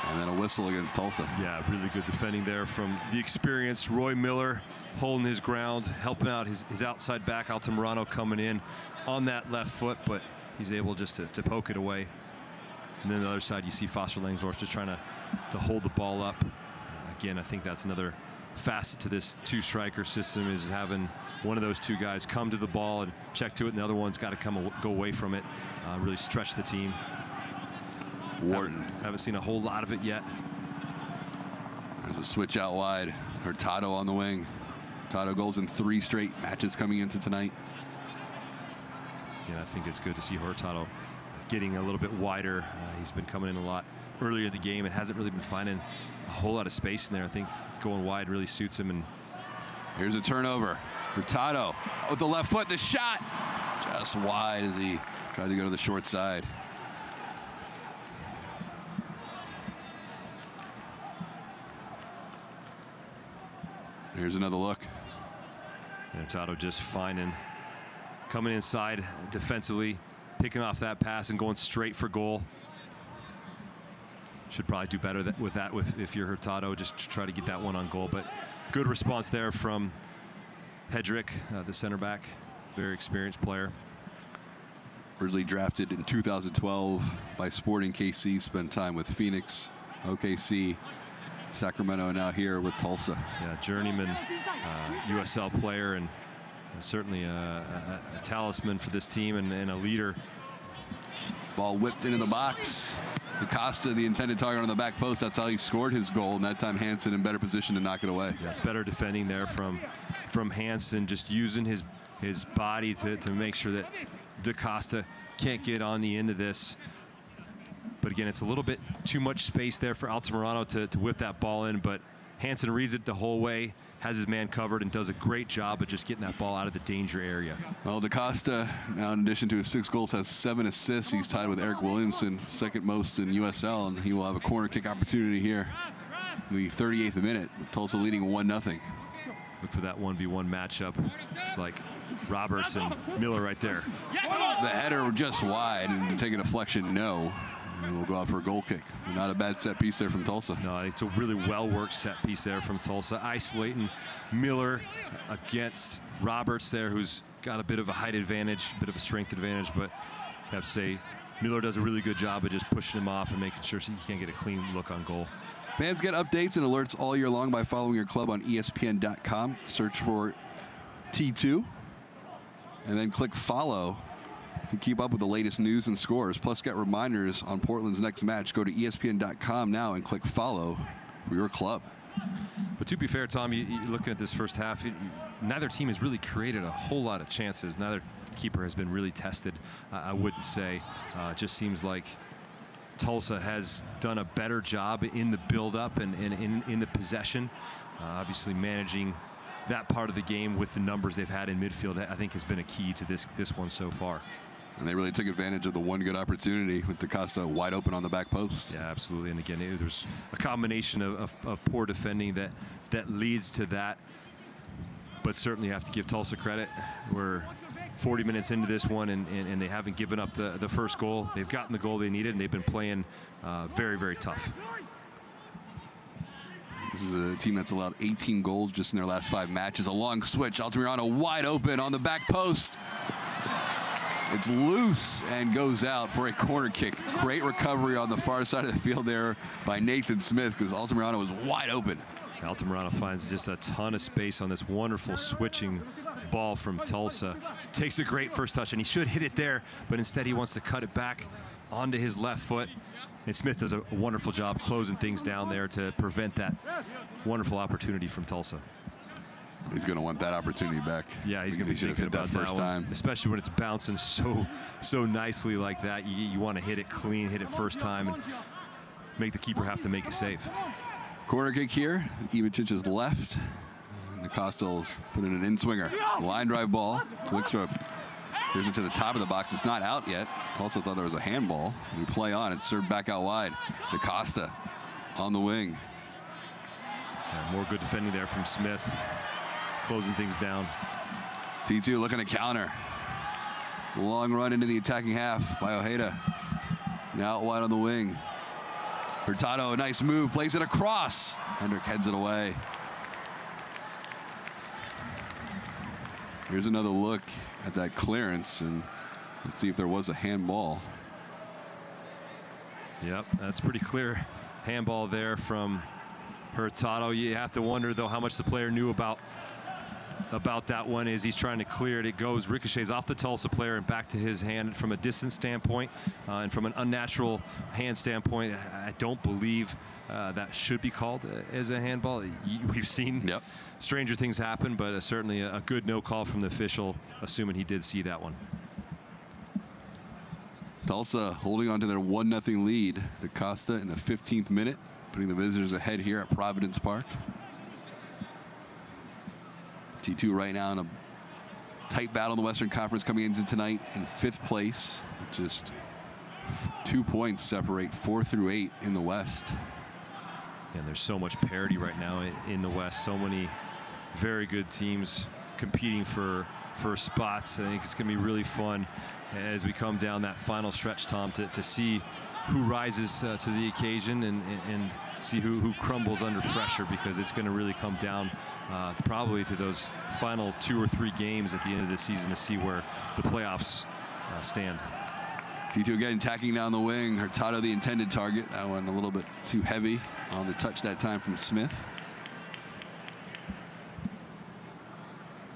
And then a whistle against Tulsa. Yeah, really good defending there from the experienced Roy Miller, holding his ground, helping out his outside back, Altamirano, coming in on that left foot, but he's able just to poke it away. And then the other side, you see Foster Langsdorff just trying to hold the ball up. Again, I think that's another facet to this 2-striker system, is having one of those 2 guys come to the ball and check to it, and the other one's got to go away from it, really stretch the team. Wharton. Haven't seen a whole lot of it yet. There's a switch out wide. Hurtado on the wing. Hurtado goals in 3 straight matches coming into tonight. Yeah, I think it's good to see Hurtado getting a little bit wider. He's been coming in a lot earlier in the game and hasn't really been finding a whole lot of space in there. I think going wide really suits him. And here's a turnover. Hurtado with the left foot, the shot just wide as he tried to go to the short side. Here's another look. And Hurtado just finding, coming inside defensively, picking off that pass and going straight for goal. Should probably do better with that if you're Hurtado, just to try to get that one on goal. But good response there from Hedrick, the center back, very experienced player. Originally drafted in 2012 by Sporting KC, spent time with Phoenix, OKC, Sacramento, and now here with Tulsa. Yeah, journeyman USL player, and certainly a talisman for this team and a leader. Ball whipped into the box. DaCosta, the intended target on the back post. That's how he scored his goal, and that time Hansen in better position to knock it away. Yeah, it's better defending there from Hansen, just using his body to make sure that DaCosta can't get on the end of this. But again, it's a little bit too much space there for Altamirano to whip that ball in, but Hansen reads it the whole way, has his man covered, and does a great job of just getting that ball out of the danger area. Well, DaCosta, now in addition to his 6 goals, has 7 assists. He's tied with Eric Williamson, second most in USL, and he will have a corner kick opportunity here in the 38th minute, with Tulsa leading 1-0. Look for that 1v1 matchup. It's like Roberts and Miller right there. The header just wide, and take a deflection, no. And we'll go out for a goal kick. Not a bad set piece there from Tulsa. No, it's a really well-worked set piece there from Tulsa. Isolating Miller against Roberts there, who's got a bit of a height advantage, a bit of a strength advantage, but I have to say Miller does a really good job of just pushing him off and making sure he can't get a clean look on goal. Fans get updates and alerts all year long by following your club on ESPN.com. Search for T2 and then click follow To keep up with the latest news and scores, plus get reminders on Portland's next match, go to ESPN.com now and click follow for your club. But to be fair, Tom, you looking at this first half, neither team has really created a whole lot of chances. Neither keeper has been really tested, I wouldn't say. It just seems like Tulsa has done a better job in the build-up and in the possession. Obviously managing that part of the game with the numbers they've had in midfield, I think has been a key to this one so far. And they really took advantage of the one good opportunity with DaCosta wide open on the back post. Yeah, absolutely. And again, there's a combination of poor defending that leads to that. But certainly have to give Tulsa credit. We're 40 minutes into this one, and they haven't given up the first goal. They've gotten the goal they needed, and they've been playing very, very tough. This is a team that's allowed 18 goals just in their last 5 matches. A long switch. Altamirano wide open on the back post. It's loose and goes out for a corner kick. Great recovery on the far side of the field there by Nathan Smith, because Altamirano was wide open. Altamirano finds just a ton of space on this wonderful switching ball from Tulsa. Takes a great first touch, and he should hit it there, but instead he wants to cut it back onto his left foot. And Smith does a wonderful job closing things down there to prevent that wonderful opportunity from Tulsa. He's going to want that opportunity back. Yeah, he's going to be thinking about that first time, especially when it's bouncing so nicely like that. You want to hit it clean, hit it first time, and make the keeper have to make a save. Corner kick here. Ivicic's left. DaCosta's put in an in-swinger. Line drive ball. Wickstrup here's it to the top of the box. It's not out yet. Tulsa thought there was a handball. We play on. It's served back out wide. DaCosta on the wing. Yeah, more good defending there from Smith. Closing things down. T2 looking to counter. Long run into the attacking half by Ojeda. Now out wide on the wing. Hurtado, a nice move, plays it across. Hendrick heads it away. Here's another look at that clearance, and let's see if there was a handball. Yep, that's pretty clear. Handball there from Hurtado. You have to wonder, though, how much the player knew about that one as he's trying to clear it. It goes, ricochets off the Tulsa player and back to his hand from a distance standpoint, and from an unnatural hand standpoint. I don't believe that should be called as a handball. We've seen stranger things happen, but certainly a good no call from the official, assuming he did see that one. Tulsa holding on to their 1-0 lead. DaCosta in the 15th minute, putting the visitors ahead here at Providence Park. T2 right now in a tight battle in the Western Conference, coming into tonight in 5th place. Just 2 points separate 4 through 8 in the West. And there's so much parity right now in the West. So many very good teams competing for spots. I think it's going to be really fun as we come down that final stretch, Tom, to see who rises to the occasion and see who crumbles under pressure, because it's going to really come down probably to those final 2 or 3 games at the end of the season to see where the playoffs stand. T2 again attacking down the wing. Hurtado the intended target. That one a little bit too heavy on the touch that time from Smith.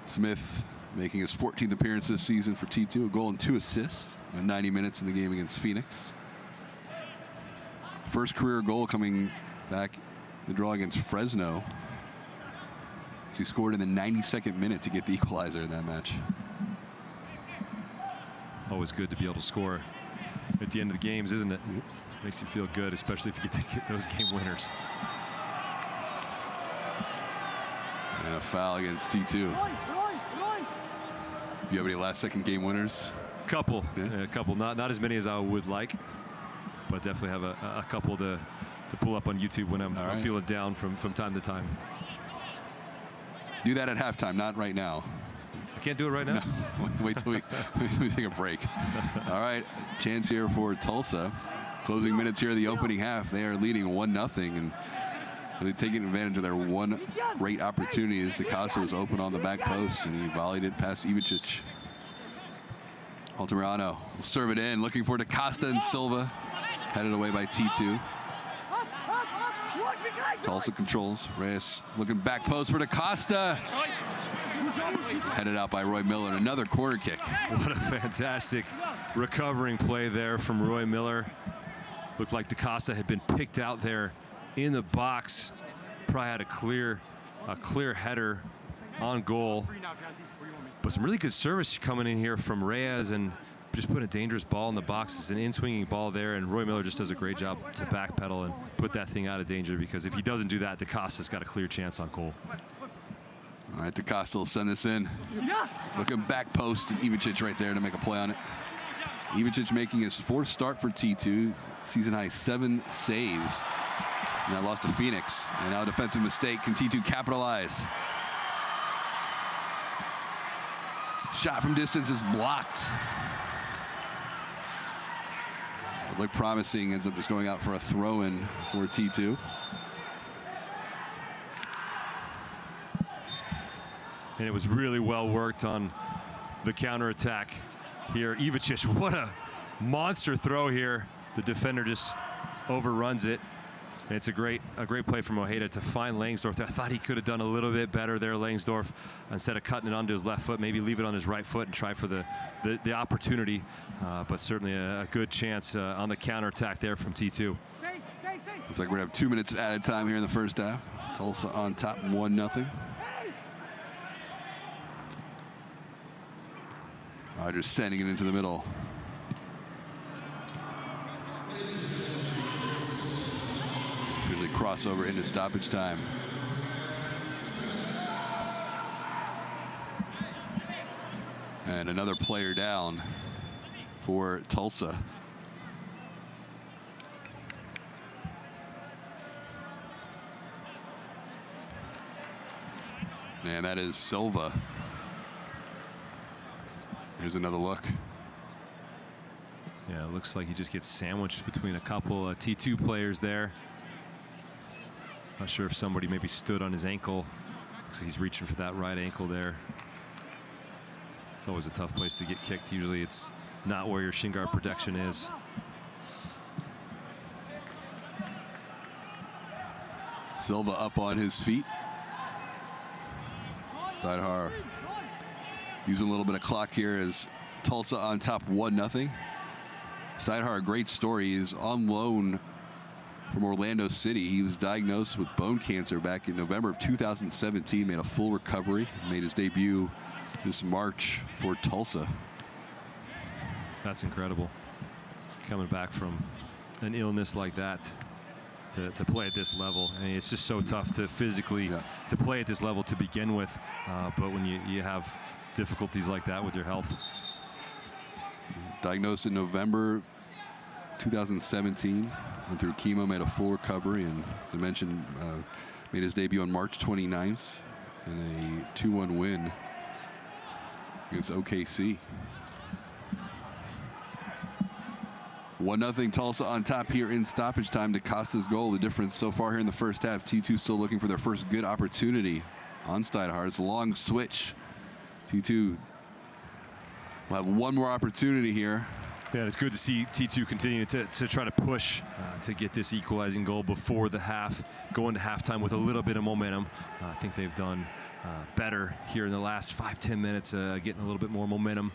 Smith making his 14th appearance this season for T2. A goal and 2 assists in 90 minutes in the game against Phoenix. First career goal coming back the draw against Fresno. He scored in the 92nd minute to get the equalizer in that match. Always good to be able to score at the end of the games, isn't it? Makes you feel good, especially if you get to get those game winners. And a foul against T2. You have any last-second game winners? Couple, yeah. A couple. Not as many as I would like, but definitely have a couple to pull up on YouTube when I'm feeling down from time to time. Do that at halftime, not right now. I can't do it right now? No. Wait till we take a break. All right, chance here for Tulsa. Closing minutes here in the opening half. They are leading 1-0, and really taking advantage of their one great opportunity as DaCosta was open on the back post, and he volleyed it past Ivicic. Altamirano will serve it in, looking for DaCosta and Silva. Headed away by T2. Tulsa controls. Reyes looking back post for DaCosta. Headed out by Roy Miller. Another corner kick. What a fantastic recovering play there from Roy Miller. Looked like DaCosta had been picked out there in the box. Probably had a clear header on goal. But some really good service coming in here from Reyes, and just putting a dangerous ball in the box. It's an in-swinging ball there, and Roy Miller just does a great job to backpedal and put that thing out of danger, because if he doesn't do that, DaCosta's got a clear chance on goal. All right, DaCosta will send this in. Looking back post, and Ivicic right there to make a play on it. Ivicic making his 4th start for T2. Season high 7 saves. And that lost to Phoenix. And now a defensive mistake. Can T2 capitalize? Shot from distance is blocked. It looked promising, ends up just going out for a throw-in for T2. And it was really well worked on the counterattack here. Ivicic, what a monster throw here. The defender just overruns it. And it's a great play from Ojeda to find Langsdorff. I thought he could have done a little bit better there, Langsdorff, instead of cutting it onto his left foot, maybe leave it on his right foot and try for the opportunity. But certainly a good chance on the counterattack there from T2. Looks like we're gonna have 2 minutes of added time here in the first half. Tulsa on top 1-0. Rogers sending it into the middle. Here's a crossover into stoppage time. And another player down for Tulsa. And that is Silva. Here's another look. Yeah, it looks like he just gets sandwiched between a couple of T2 players there. Not sure if somebody maybe stood on his ankle. Looks like he's reaching for that right ankle there. It's always a tough place to get kicked. Usually it's not where your shin guard protection is. Silva up on his feet. Steinhardt using a little bit of clock here as Tulsa on top 1-0. Steinhardt, a great story. He's on loan from Orlando City. He was diagnosed with bone cancer back in November of 2017, made a full recovery, made his debut this March for Tulsa. That's incredible. Coming back from an illness like that to play at this level. I mean, it's just so tough to physically to play at this level to begin with. But when you have difficulties like that with your health. Diagnosed in November 2017, went through chemo, made a full recovery, and as I mentioned, made his debut on March 29th in a 2-1 win against OKC. 1-0 Tulsa on top here in stoppage time. DaCosta's goal, the difference so far here in the first half. T2 still looking for their first good opportunity on Steinhardt. It's a long switch. T2 will have one more opportunity here. Yeah, it's good to see T2 continue to try to push to get this equalizing goal before the half, go into halftime with a little bit of momentum. I think they've done better here in the last 5-10 minutes, getting a little bit more momentum,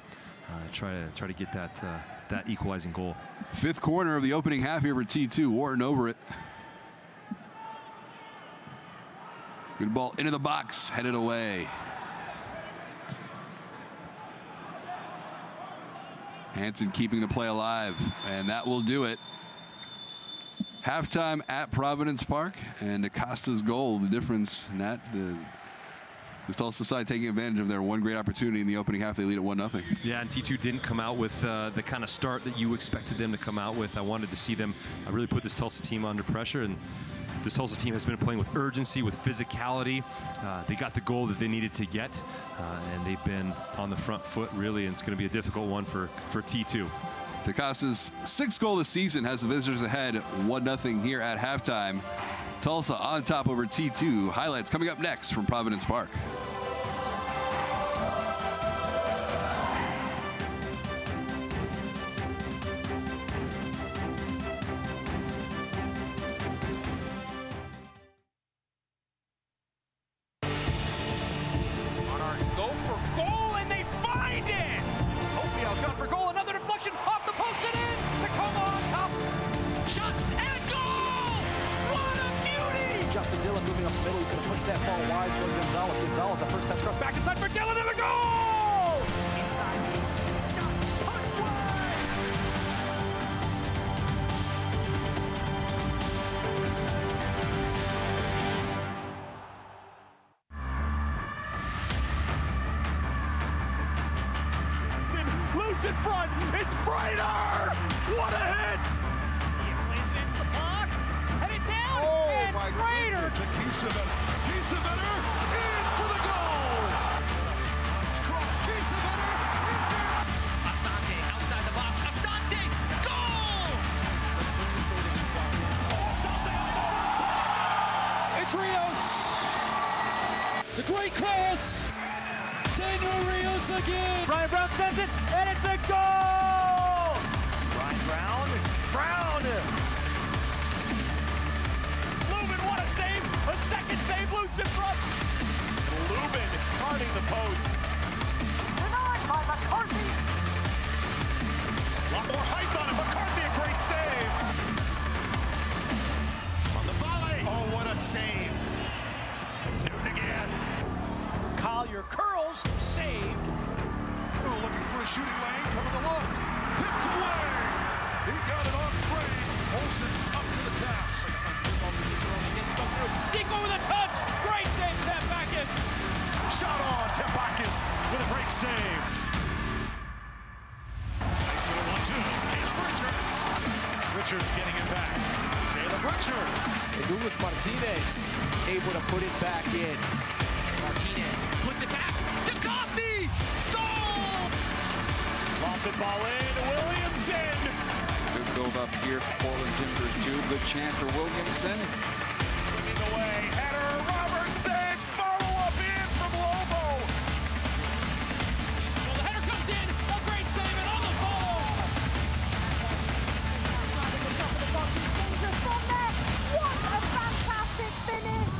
try to get that equalizing goal. Fifth corner of the opening half here for T2. Wharton over it. Good ball into the box, headed away. Hansen keeping the play alive, and that will do it. Halftime at Providence Park, and DaCosta's goal, the difference in that, the Tulsa side taking advantage of their one great opportunity in the opening half. They lead at 1-0. Yeah, and T2 didn't come out with the kind of start that you expected them to come out with. I wanted to see them really put this Tulsa team under pressure, and this Tulsa team has been playing with urgency, with physicality. They got the goal that they needed to get, and they've been on the front foot, really, and it's going to be a difficult one for T2. DaCosta's sixth goal this season has the visitors ahead 1-0 here at halftime. Tulsa on top over T2. Highlights coming up next from Providence Park. Monarchs go for goal, and they find it! Opiel's gone for goal, another deflection. Justin Dillon moving up the middle. He's going to push that ball wide toward Gonzalez. Gonzalez, a first touch cross back inside for Dillon and the goal! Inside the 18, shot, push wide! Loose in front, it's Freighter! What a hit! He plays it into the box, headed down, and Freighter! Kiesewetter in for the goal! Cross Kiesewetter! Asante outside the box. Asante, goal! It's Rios! It's a great cross! Daniel Rios again! Brian Brown sends it, and it's a goal! Brian Brown. Lubin, what a save! A second save, loose in front! Lubin guarding the post. Denied by McCarthy! A lot more height on it. McCarthy, a great save. On the volley. Oh, what a save. Newton again. Collier curls, saved. Oh, looking for a shooting lane. Coming to loft. Pipped away. He got it on frame. Olsen up to the taps. Deep over the touch! Great save, tap back in! Shot on. Tepakis with a great save. Nice little 1-2. Caleb Richards. Richards getting it back. Caleb Richards. Douglas Martinez able to put it back in. Martinez puts it back to Coffey! Goal! Lofted ball in, Williamson! Good build up here for Portland Timbers, too. Good chance for Williamson. Swinging away, header, Robertson! Follow up in from Lobo! The header comes in, a great save, and on the follow! At the top of the box, he's dangerous from there! What a fantastic finish!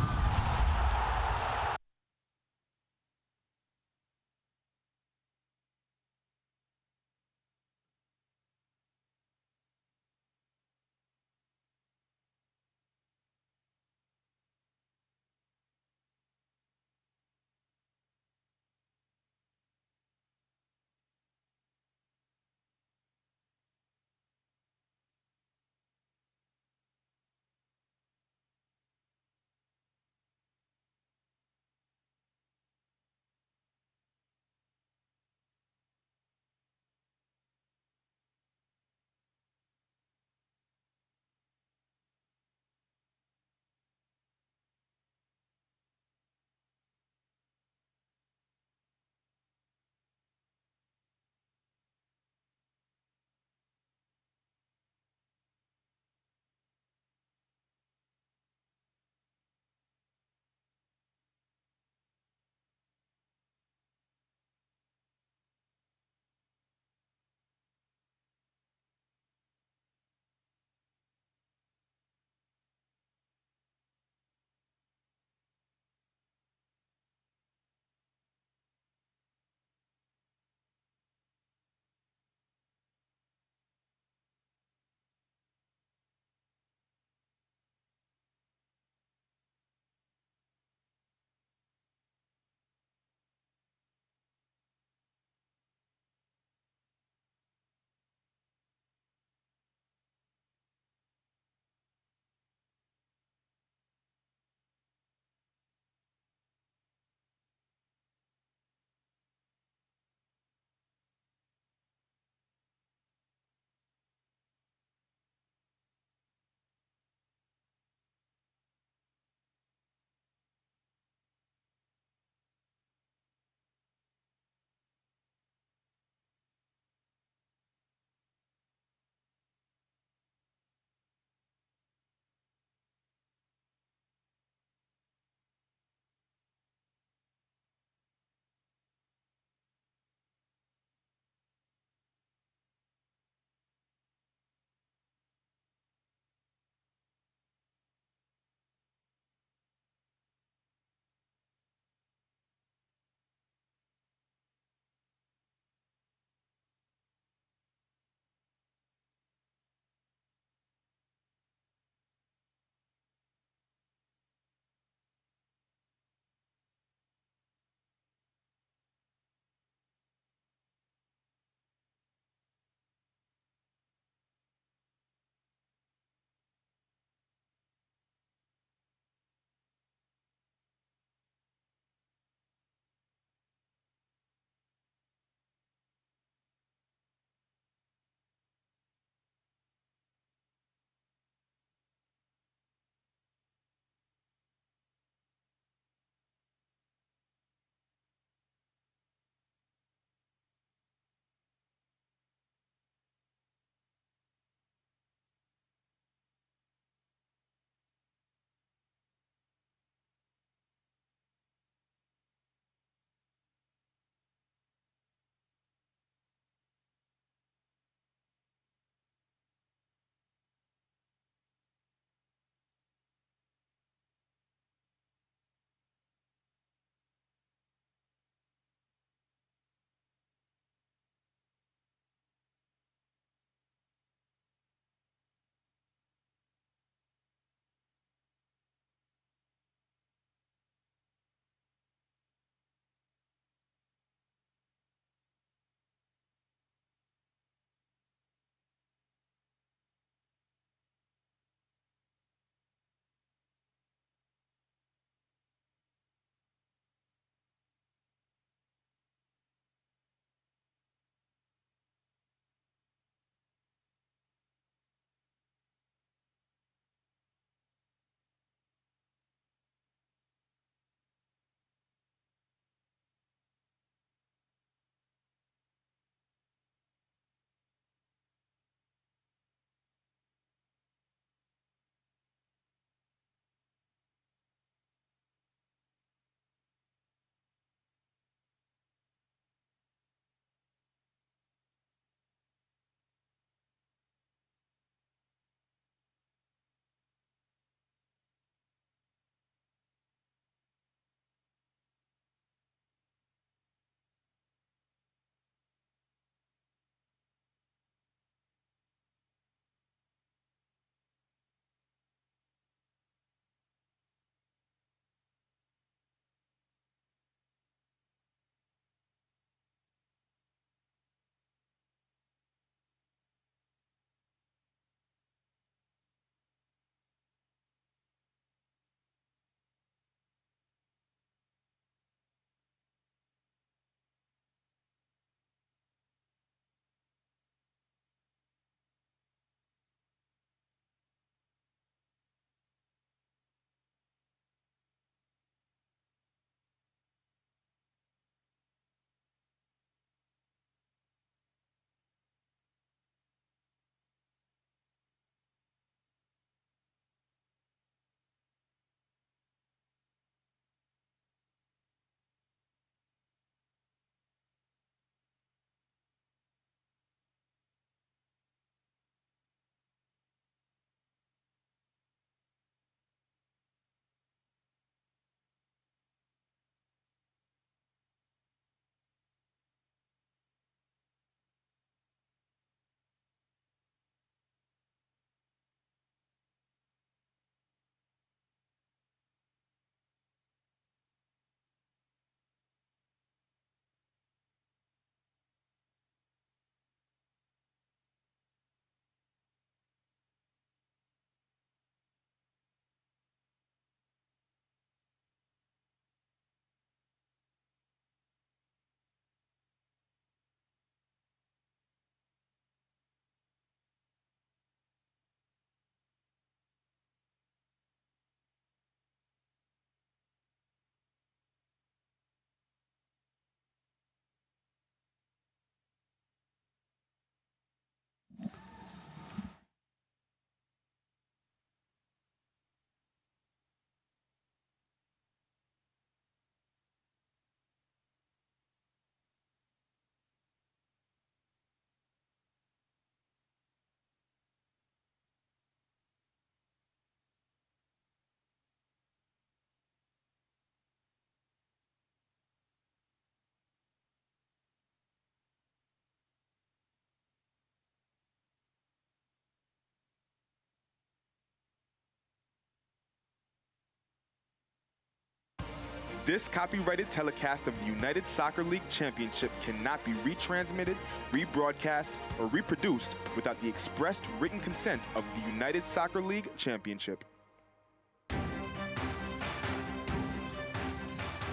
This copyrighted telecast of the United Soccer League Championship cannot be retransmitted, rebroadcast, or reproduced without the expressed written consent of the United Soccer League Championship.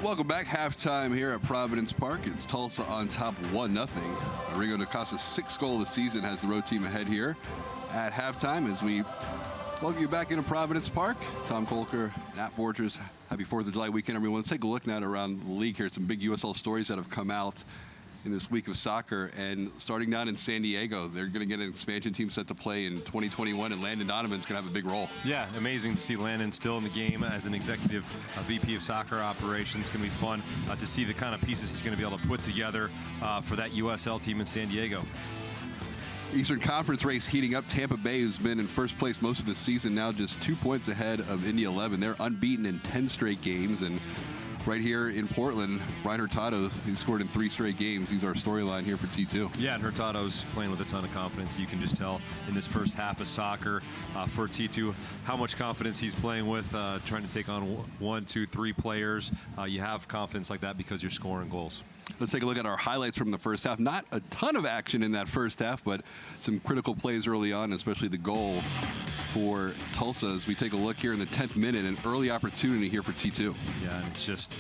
Welcome back. Halftime here at Providence Park. It's Tulsa on top 1-0. Rigo DaCosta's 6th goal of the season has the road team ahead here at halftime as we welcome you back into Providence Park. Tom Kolker, Nat Borchers, happy 4th of July weekend, everyone. Let's take a look now around the league here. Some big USL stories that have come out in this week of soccer. And starting down in San Diego, they're going to get an expansion team set to play in 2021, and Landon Donovan's going to have a big role. Yeah, amazing to see Landon still in the game as an executive VP of soccer operations. It's going to be fun to see the kind of pieces he's going to be able to put together for that USL team in San Diego. Eastern Conference race heating up. Tampa Bay, who's been in first place most of the season, now just 2 points ahead of Indy 11. They're unbeaten in 10 straight games. And right here in Portland, Ryan Hurtado, he scored in 3 straight games. He's our storyline here for T2. Yeah, and Hurtado's playing with a ton of confidence. You can just tell in this first half of soccer for T2 how much confidence he's playing with, trying to take on 1, 2, 3 players. You have confidence like that because you're scoring goals. Let's take a look at our highlights from the first half. Not a ton of action in that first half, but some critical plays early on, especially the goal for Tulsa. As we take a look here in the 10th minute, an early opportunity here for T2. Yeah, and it's just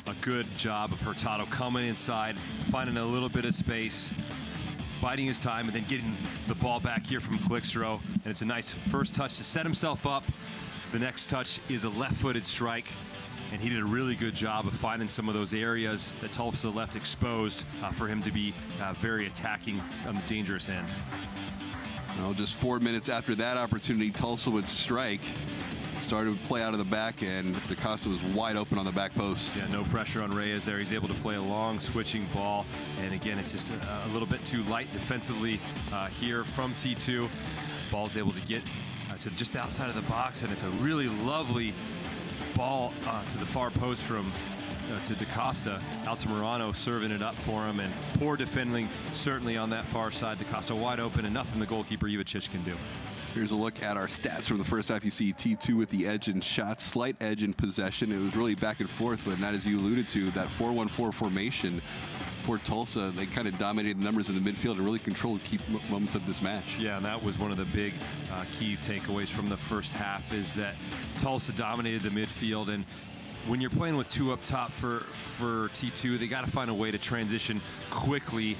a good job of Hurtado coming inside, finding a little bit of space, biding his time, and then getting the ball back here from Clixrow. And it's a nice first touch to set himself up. The next touch is a left-footed strike. And he did a really good job of finding some of those areas that Tulsa left exposed for him to be very attacking on the dangerous end. Well, just 4 minutes after that opportunity, Tulsa would strike. Started to play out of the back, and DaCosta was wide open on the back post. Yeah, no pressure on Reyes there. He's able to play a long switching ball. And again, it's just a little bit too light defensively here from T2. Ball's able to get to just outside of the box, and it's a really lovely ball to the far post from to DaCosta. Altamirano serving it up for him, and poor defending certainly on that far side. DaCosta wide open, and nothing the goalkeeper Ivicic can do. Here's a look at our stats from the first half. You see T2 with the edge in shots, slight edge in possession. It was really back and forth, but not as you alluded to, that 4-1-4 formation for Tulsa. They kind of dominated the numbers in the midfield and really controlled key moments of this match. Yeah, and that was one of the big key takeaways from the first half, is that Tulsa dominated the midfield. And when you're playing with 2 up top for T2, they got to find a way to transition quickly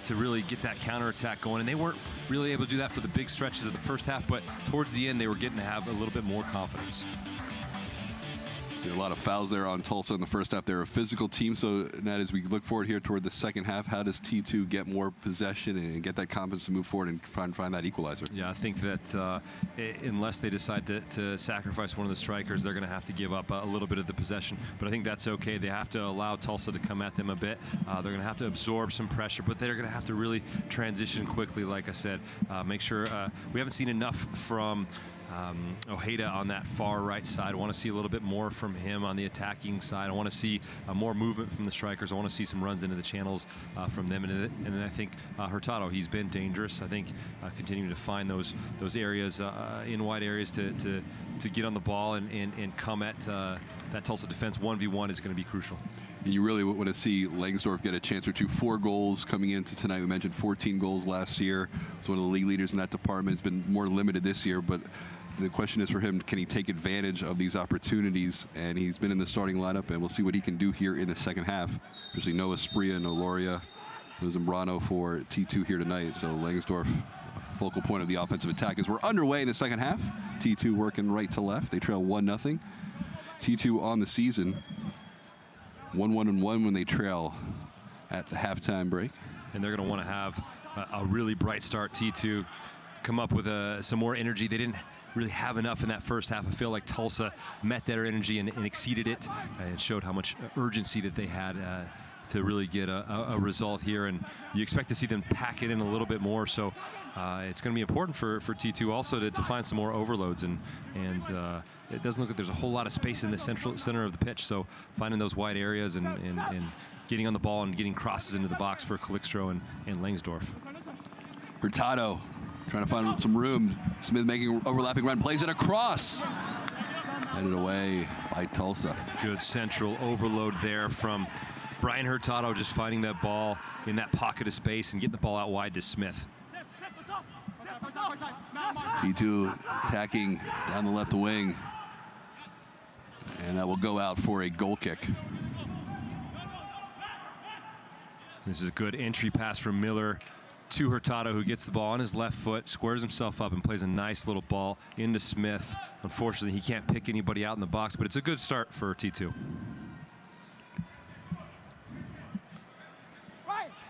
to really get that counterattack going. And they weren't really able to do that for the big stretches of the first half, but towards the end, they were getting to have a little bit more confidence. A lot of fouls there on Tulsa in the first half. They're a physical team, so Nat, as we look forward here toward the second half, how does T2 get more possession and get that confidence to move forward and try and find that equalizer? Yeah, I think that unless they decide to sacrifice one of the strikers, they're going to have to give up a little bit of the possession. But I think that's okay. They have to allow Tulsa to come at them a bit. They're going to have to absorb some pressure, but they're going to have to really transition quickly, like I said. Make sure we haven't seen enough from Ojeda on that far right side. I want to see a little bit more from him on the attacking side. I want to see more movement from the strikers. I want to see some runs into the channels from them. And then I think Hurtado, he's been dangerous. I think continuing to find those areas, in wide areas to get on the ball and come at that Tulsa defense 1v1 is going to be crucial. And you really want to see Langsdorff get a chance or two. 4 goals coming into tonight. We mentioned 14 goals last year. He's one of the league leaders in that department. It's been more limited this year, but the question is for him, can he take advantage of these opportunities? And he's been in the starting lineup, and we'll see what he can do here in the second half. Especially Noah Spria, no Loria, no Zambrano for T2 here tonight. So Langsdorff, focal point of the offensive attack as we're underway in the second half. T2 working right to left. They trail 1-0. T2 on the season 1-1-1 when they trail at the halftime break. And they're going to want to have a really bright start. T2 come up with some more energy. They didn't really have enough in that first half. I feel like Tulsa met their energy and exceeded it, and showed how much urgency that they had to really get a result here. And you expect to see them pack it in a little bit more. So it's going to be important for T2 also to find some more overloads. And it doesn't look like there's a whole lot of space in the center of the pitch. So finding those wide areas and getting on the ball and getting crosses into the box for Calixtro and Langsdorff. Hurtado trying to find some room. Smith making overlapping run, plays it across. Headed away by Tulsa. Good central overload there from Brian Hurtado, just finding that ball in that pocket of space and getting the ball out wide to Smith. T2 attacking down the left wing. And that will go out for a goal kick. This is a good entry pass from Miller to Hurtado, who gets the ball on his left foot, squares himself up, and plays a nice little ball into Smith. Unfortunately, he can't pick anybody out in the box, but it's a good start for T2.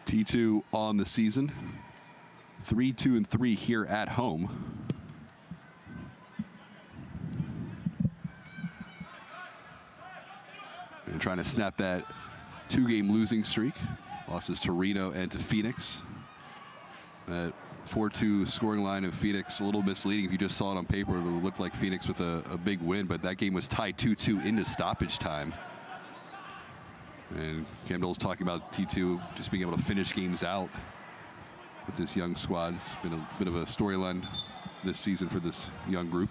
T2 on the season, 3-2-3 here at home. And trying to snap that 2-game losing streak. Losses to Reno and to Phoenix. That 4-2 scoring line of Phoenix, a little misleading. If you just saw it on paper, it would look like Phoenix with a big win, but that game was tied 2-2 into stoppage time. And Cam Dole's talking about T2 just being able to finish games out with this young squad. It's been a bit of a storyline this season for this young group.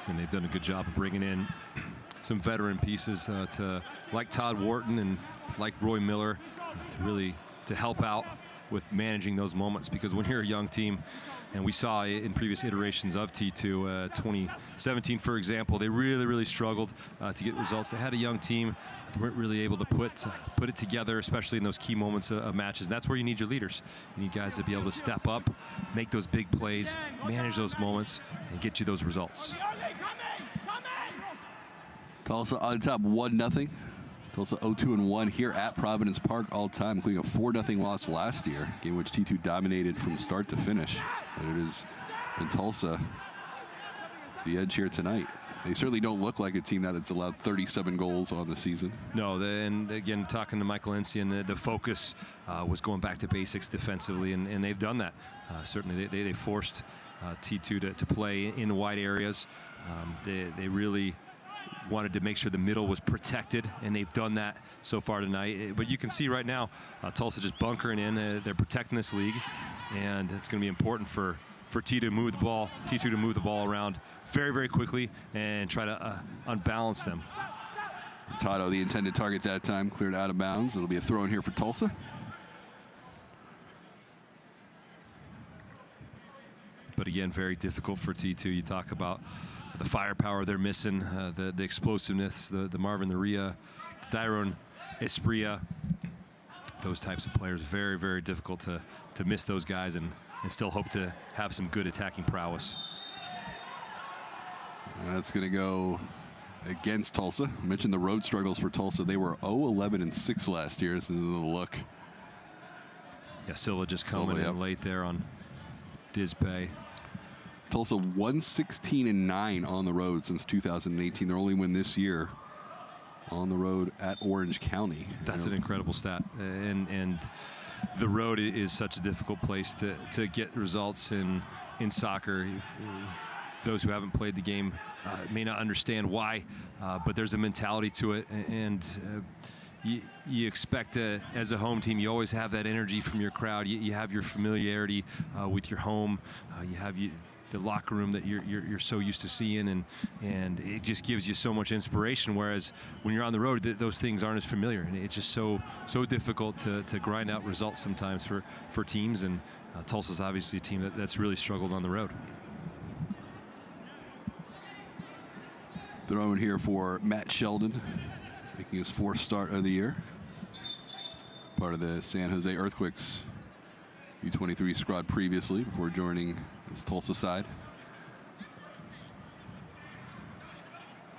And they've done a good job of bringing in some veteran pieces to like Todd Wharton and like Roy Miller to help out with managing those moments, because when you're a young team, and we saw in previous iterations of T2, 2017 for example, they really struggled to get results. They had a young team, they weren't really able to put it together, especially in those key moments of matches. And that's where you need your leaders. You need guys to be able to step up, make those big plays, manage those moments, and get you those results. Tulsa on top 1-0. Tulsa 0-2-1 here at Providence Park all time, including a 4-0 loss last year, game which T2 dominated from start to finish. But it is in Tulsa the edge here tonight. They certainly don't look like a team that's allowed 37 goals on the season. No, and again, talking to Michael Encian, the focus was going back to basics defensively, and they've done that. Certainly, they forced T2 to play in wide areas. They really wanted to make sure the middle was protected, and they've done that so far tonight. But you can see right now, Tulsa just bunkering in. They're protecting this league, and it's going to be important for T2 to move the ball around very quickly and try to unbalance them. Tato, the intended target that time, cleared out of bounds. It'll be a throw in here for Tulsa. But again, very difficult for T2. You talk about the firepower they're missing, the explosiveness, the Marvin Luria, the Dairon Espria, those types of players. Very difficult to miss those guys and still hope to have some good attacking prowess. That's going to go against Tulsa. I mentioned the road struggles for Tulsa. They were 0-11-6 last year. This is a look. Yeah, Silva just coming in late there on Disbay. Tulsa 116-9 on the road since 2018. Their only win this year on the road at Orange County. That's an incredible stat. And the road is such a difficult place to get results in soccer. Those who haven't played the game may not understand why, but there's a mentality to it. And you expect, as a home team, you always have that energy from your crowd. You have your familiarity with your home. You have the locker room that you're so used to seeing, and it just gives you so much inspiration. Whereas when you're on the road, those things aren't as familiar, and it's just so difficult to grind out results sometimes for teams. And Tulsa's obviously a team that's really struggled on the road. Throw in here for Matt Sheldon, making his 4th start of the year. Part of the San Jose Earthquakes U23 squad previously, before joining this Tulsa side.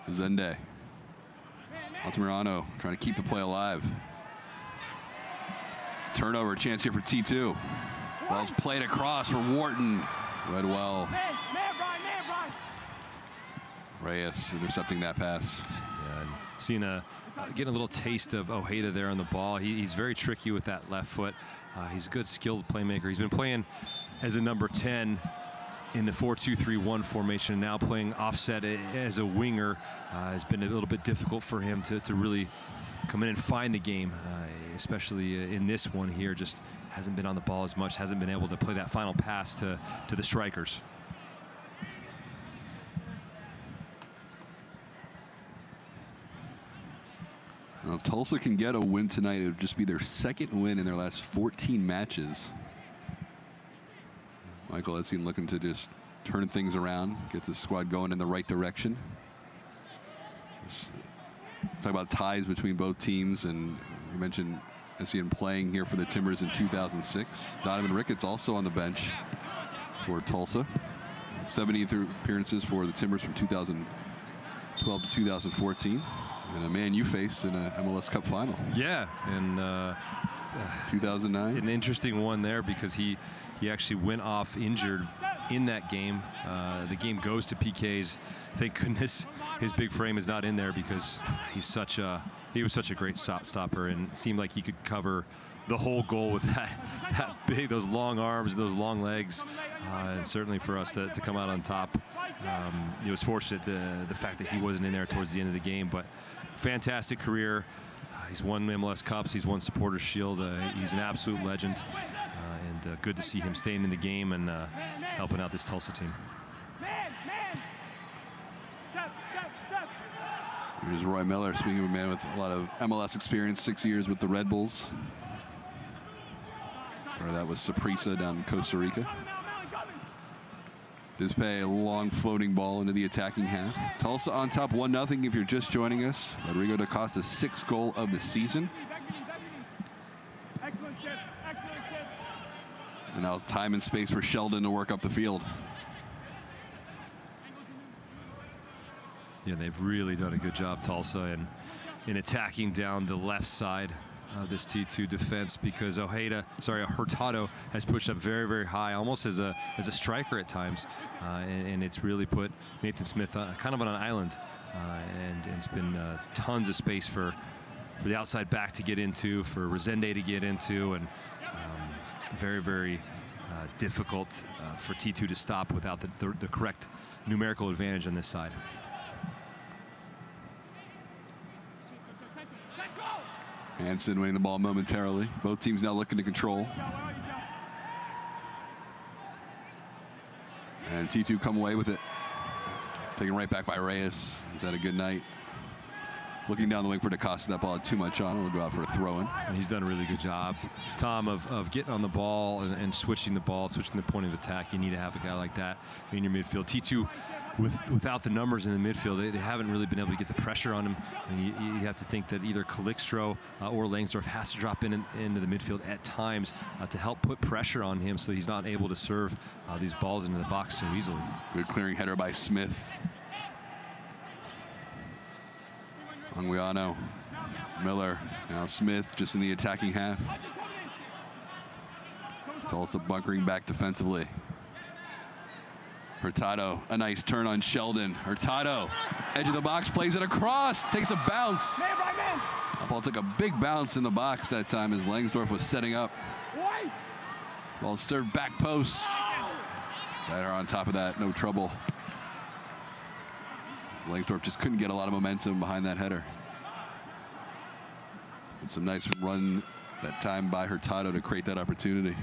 Zende. Altamirano trying to keep the play alive. Turnover, chance here for T2. Ball's played across for Wharton. Read well. Reyes intercepting that pass. Yeah, and seeing getting a little taste of Ojeda there on the ball. He's very tricky with that left foot. He's a good, skilled playmaker. He's been playing as a number 10 in the 4-2-3-1 formation, now playing offset as a winger. It's been a little bit difficult for him to really come in and find the game, especially in this one here. Just hasn't been on the ball as much, hasn't been able to play that final pass to the strikers. Now, if Tulsa can get a win tonight, it would just be their second win in their last 14 matches. Michael Etienne looking to just turn things around, get the squad going in the right direction. Talk about ties between both teams, and you mentioned Etienne playing here for the Timbers in 2006. Donovan Ricketts also on the bench for Tulsa. 70 appearances for the Timbers from 2012 to 2014. And a man you faced in a MLS Cup final. Yeah, and 2009. An interesting one there because he actually went off injured in that game. The game goes to PKs. Thank goodness his big frame is not in there because he was such a great stopper and seemed like he could cover the whole goal with that big, those long arms, those long legs, and certainly for us to come out on top. It was fortunate the fact that he wasn't in there towards the end of the game, but fantastic career. He's won MLS Cups. He's won Supporters Shield. He's an absolute legend, and good to see him staying in the game and helping out this Tulsa team. Here's Roy Miller, speaking of a man with a lot of MLS experience, 6 years with the Red Bulls. Part of that was Saprissa down in Costa Rica. Dispay a long floating ball into the attacking half. Tulsa on top 1-0 if you're just joining us. Rodrigo da Costa's 6th goal of the season. And now time and space for Sheldon to work up the field. Yeah, they've really done a good job, Tulsa, in attacking down the left side of this T2 defense because Hurtado has pushed up very, very high, almost as a striker at times, and it's really put Nathan Smith kind of on an island, and it's been tons of space for the outside back to get into, for Resende to get into, and very, very difficult for T2 to stop without the correct numerical advantage on this side. Hansen winning the ball momentarily. Both teams now looking to control. And T2 come away with it. Taken right back by Reyes. He's had a good night. Looking down the wing for da Costa. That ball had too much on. We'll go out for a throw-in. And he's done a really good job, Tom, of getting on the ball and switching the ball, switching the point of attack. You need to have a guy like that in your midfield. T2, without the numbers in the midfield, they haven't really been able to get the pressure on him. And you have to think that either Calixtro or Langsdorff has to drop into the midfield at times to help put pressure on him so he's not able to serve these balls into the box so easily. Good clearing header by Smith. Anguiano, Miller, now Smith just in the attacking half. Tulsa bunkering back defensively. Hurtado, a nice turn on Sheldon. Hurtado, edge of the box, plays it across, takes a bounce. The ball took a big bounce in the box that time as Langsdorff was setting up. Ball served back post. Tider on top of that, no trouble. Langsdorff just couldn't get a lot of momentum behind that header. And some nice run that time by Hurtado to create that opportunity.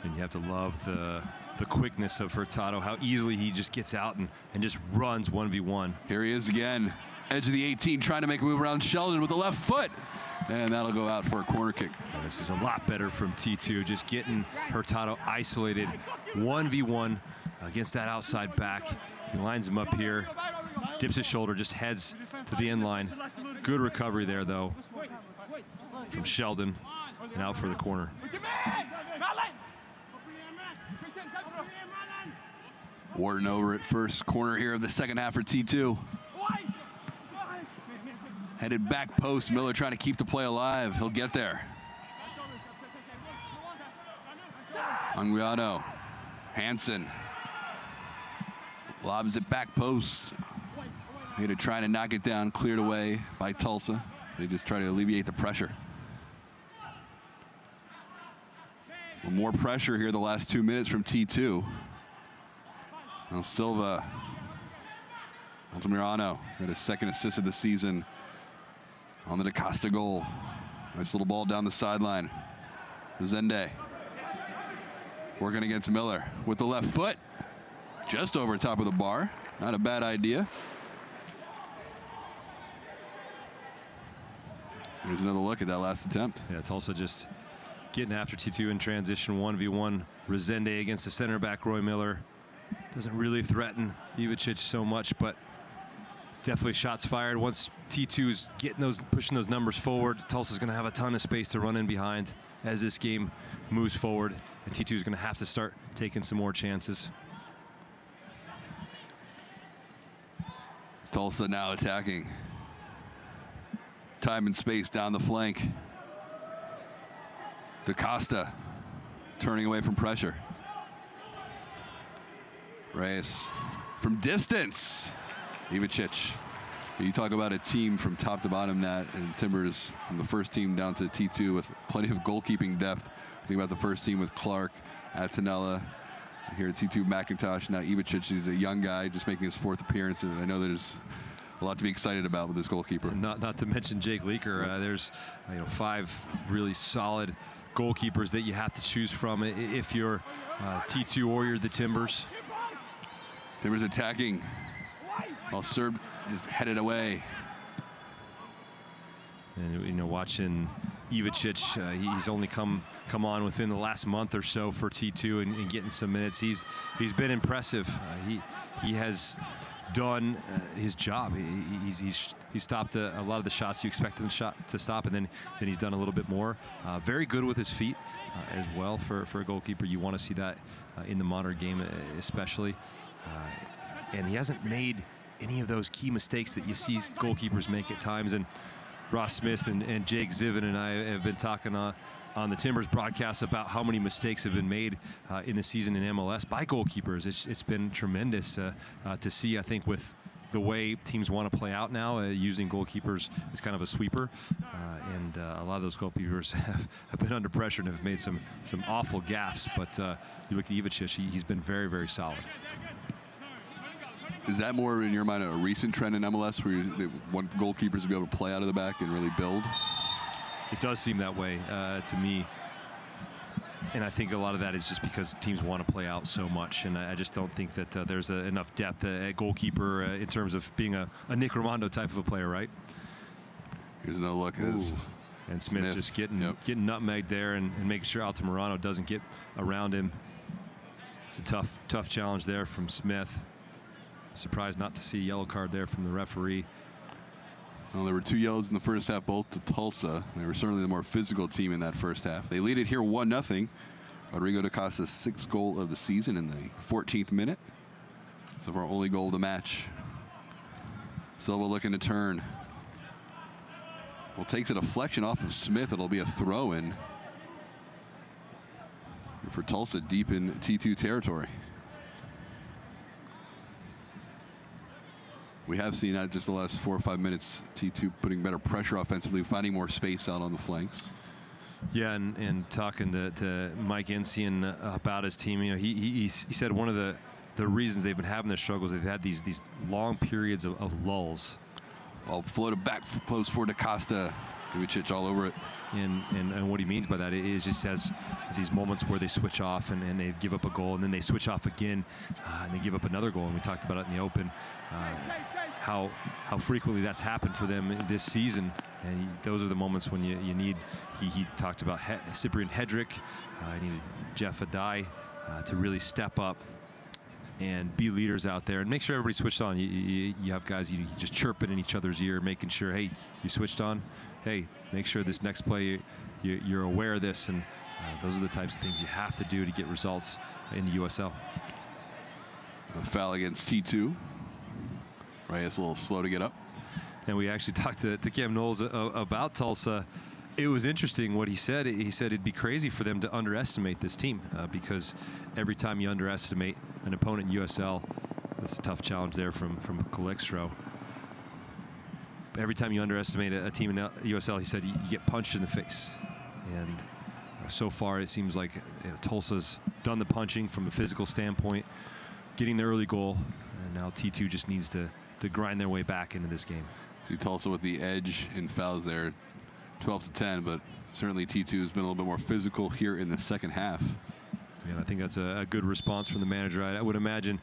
And you have to love the quickness of Hurtado, how easily he just gets out and just runs 1v1. Here he is again, edge of the 18, trying to make a move around Sheldon with the left foot. And that'll go out for a corner kick. And this is a lot better from T2, just getting Hurtado isolated 1v1 against that outside back. He lines him up here, dips his shoulder, just heads to the end line. Good recovery there, though, from Sheldon, and out for the corner. Wharton over at first, corner here of the second half for T2. Headed back post, Miller trying to keep the play alive. He'll get there. Anguiano, Hansen. Lobs it back post. They to try to knock it down, cleared away by Tulsa. They just try to alleviate the pressure. Well, more pressure here the last 2 minutes from T2. Now Silva, Altamirano got his second assist of the season on the da Costa goal. Nice little ball down the sideline. Resende working against Miller with the left foot. Just over top of the bar. Not a bad idea. Here's another look at that last attempt. Yeah, Tulsa just getting after T2 in transition, 1v1. Resende against the center back, Roy Miller. Doesn't really threaten Ivicic so much, but definitely shots fired. Once T2's pushing those numbers forward, Tulsa's going to have a ton of space to run in behind as this game moves forward, and T2's going to have to start taking some more chances. Tulsa now attacking. Time and space down the flank. DaCosta turning away from pressure. Reyes from distance. Ivicic. You talk about a team from top to bottom, Nat, and Timbers from the first team down to T2 with plenty of goalkeeping depth. Think about the first team with Clark, Atanella, here at T2 McIntosh. Now Ivicic is a young guy just making his 4th appearance. And I know there's a lot to be excited about with this goalkeeper. Not to mention Jake Leaker. There's 5 really solid goalkeepers that you have to choose from if you're T2 or you're the Timbers. Timbers attacking. While Serb just headed away. And watching Ivicic, he's only come on within the last month or so for T2 and getting some minutes. He's been impressive. He has done his job. He stopped a lot of the shots you expect him to stop, and then he's done a little bit more. Very good with his feet as well for a goalkeeper. You want to see that in the modern game especially. And he hasn't made any of those key mistakes that you see goalkeepers make at times. And Ross Smith and Jake Zivin and I have been talking on the Timbers broadcast about how many mistakes have been made in the season in MLS by goalkeepers. It's been tremendous to see, I think, with the way teams want to play out now, using goalkeepers as kind of a sweeper. And a lot of those goalkeepers have been under pressure and have made some awful gaffes. But you look at Ivicic, he's been very, very solid. Is that more, in your mind, a recent trend in MLS where they want goalkeepers to be able to play out of the back and really build? It does seem that way to me. And I think a lot of that is just because teams want to play out so much. And I just don't think that there's enough depth at goalkeeper in terms of being a Nick Rimando type of a player, right? Here's another look. And Smith just getting nutmegged there and making sure Altamirano doesn't get around him. It's a tough challenge there from Smith. Surprised not to see a yellow card there from the referee. Well, there were 2 yellows in the first half, both to Tulsa. They were certainly the more physical team in that first half. They lead it here 1-0. Rodrigo DaCosta's 6th goal of the season in the 14th minute. So far, only goal of the match. Silva looking to turn. Well, takes a deflection off of Smith. It'll be a throw-in for Tulsa deep in T2 territory. We have seen that just the last 4 or 5 minutes, T2 putting better pressure offensively, finding more space out on the flanks. Yeah, and talking to Mike Ensian about his team, he said one of the reasons they've been having their struggles, they've had these long periods of lulls. All floated back post for DaCosta. Ivicic all over it. And what he means by that is just has these moments where they switch off and they give up a goal, and then they switch off again and they give up another goal. And we talked about it in the open, how frequently that's happened for them this season. And those are the moments when you need. He talked about Cyprian Hedrick. He needed Jeff Adai to really step up and be leaders out there and make sure everybody switched on. You have guys you just chirping in each other's ear, making sure, hey, you switched on. Hey, make sure this next play you're aware of this, and those are the types of things you have to do to get results in the USL. A foul against T2. Reyes a little slow to get up. And we actually talked to Cam Knowles about Tulsa. It was interesting what he said. He said it'd be crazy for them to underestimate this team because every time you underestimate an opponent in USL, that's a tough challenge there from Calixtro. Every time you underestimate a team in USL, he said you get punched in the face. And so far it seems like Tulsa's done the punching from a physical standpoint, getting the early goal, and now T2 just needs to grind their way back into this game. See Tulsa with the edge in fouls there, 12-10, but certainly T2 has been a little bit more physical here in the second half. And I think that's a good response from the manager. I would imagine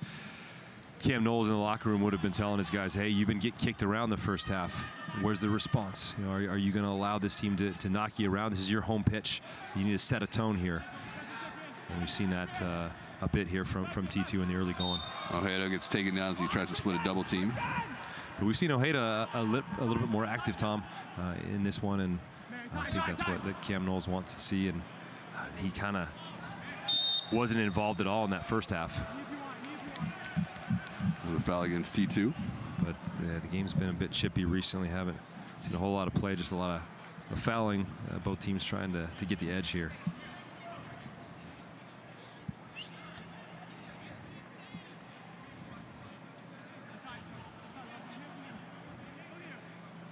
Cam Knowles in the locker room would have been telling his guys, hey, you've been getting kicked around the first half. Where's the response? You know, are you going to allow this team to knock you around? This is your home pitch. You need to set a tone here. And we've seen that a bit here from T2 in the early going. Ojeda gets taken down as he tries to split a double team. But we've seen Ojeda a little bit more active, Tom, in this one, and I think that's what Cam Knowles wants to see. And he kind of wasn't involved at all in that first half. Another foul against T2. But the game's been a bit chippy recently. Haven't seen a whole lot of play, just a lot of fouling. Both teams trying to get the edge here.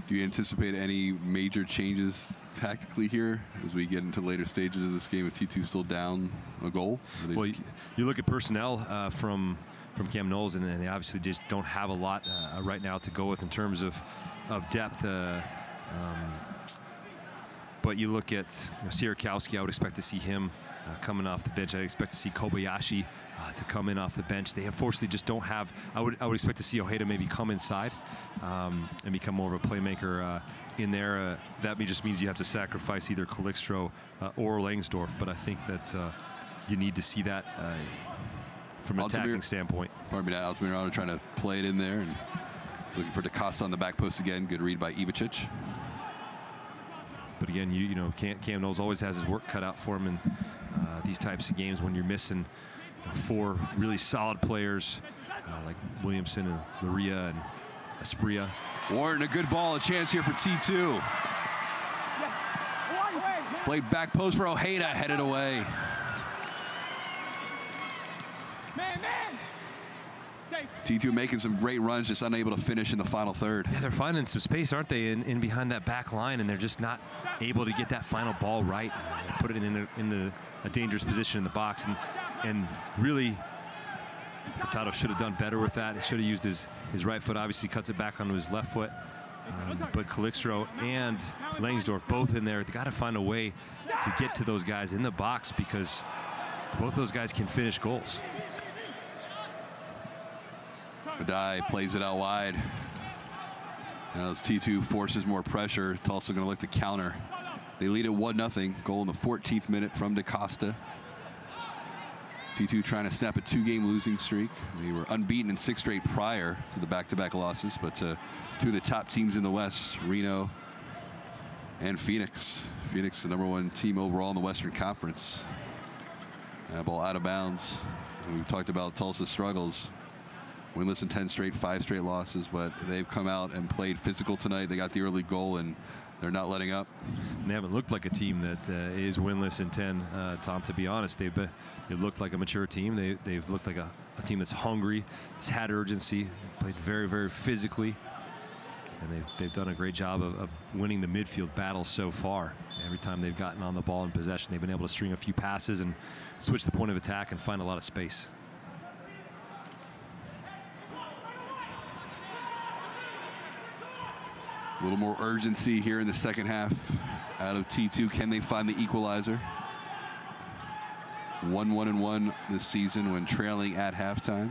Do you anticipate any major changes tactically here as we get into later stages of this game if T2 still down a goal? Well, you look at personnel from Cam Knowles, and they obviously just don't have a lot right now to go with in terms of depth. But you look at Sierakowski, I would expect to see him coming off the bench. I expect to see Kobayashi to come in off the bench. They unfortunately just don't have. I would expect to see Ojeda maybe come inside and become more of a playmaker in there. That just means you have to sacrifice either Calixto or Langsdorff. But I think that you need to see that from an attacking standpoint. Pardon me, Altamirano trying to play it in there, and he's looking for DaCosta on the back post again. Good read by Ivicic. But again, you know, Cam Knowles always has his work cut out for him in these types of games when you're missing four really solid players like Williamson and Luria and Aspria. Wharton, a good ball, a chance here for T2. Played back post for Ojeda, headed away. T2 making some great runs, just unable to finish in the final third. Yeah, they're finding some space, aren't they, in behind that back line, and they're just not able to get that final ball right, put it in a dangerous position in the box, and really, Hurtado should have done better with that. He should have used his right foot. Obviously, cuts it back onto his left foot. But Calixto and Langsdorff both in there. They got to find a way to get to those guys in the box because both those guys can finish goals. Badai plays it out wide. Now as T2 forces more pressure, Tulsa going to look to counter. They lead at 1-0. Goal in the 14th minute from DaCosta. T2 trying to snap a 2-game losing streak. They were unbeaten in 6 straight prior to the back-to-back losses, but two of the top teams in the West, Reno and Phoenix. Phoenix, the #1 team overall in the Western Conference. Ball out of bounds. And we've talked about Tulsa's struggles. Winless in 10 straight, 5 straight losses, but they've come out and played physical tonight. They got the early goal, and they're not letting up. And they haven't looked like a team that is winless in 10, Tom, to be honest. They've looked like a mature team. They've looked like a team that's hungry, that's had urgency, played very, very physically. And they've done a great job of winning the midfield battle so far. Every time they've gotten on the ball in possession, they've been able to string a few passes and switch the point of attack and find a lot of space. A little more urgency here in the second half out of T2. Can they find the equalizer? 1-1-1 this season when trailing at halftime.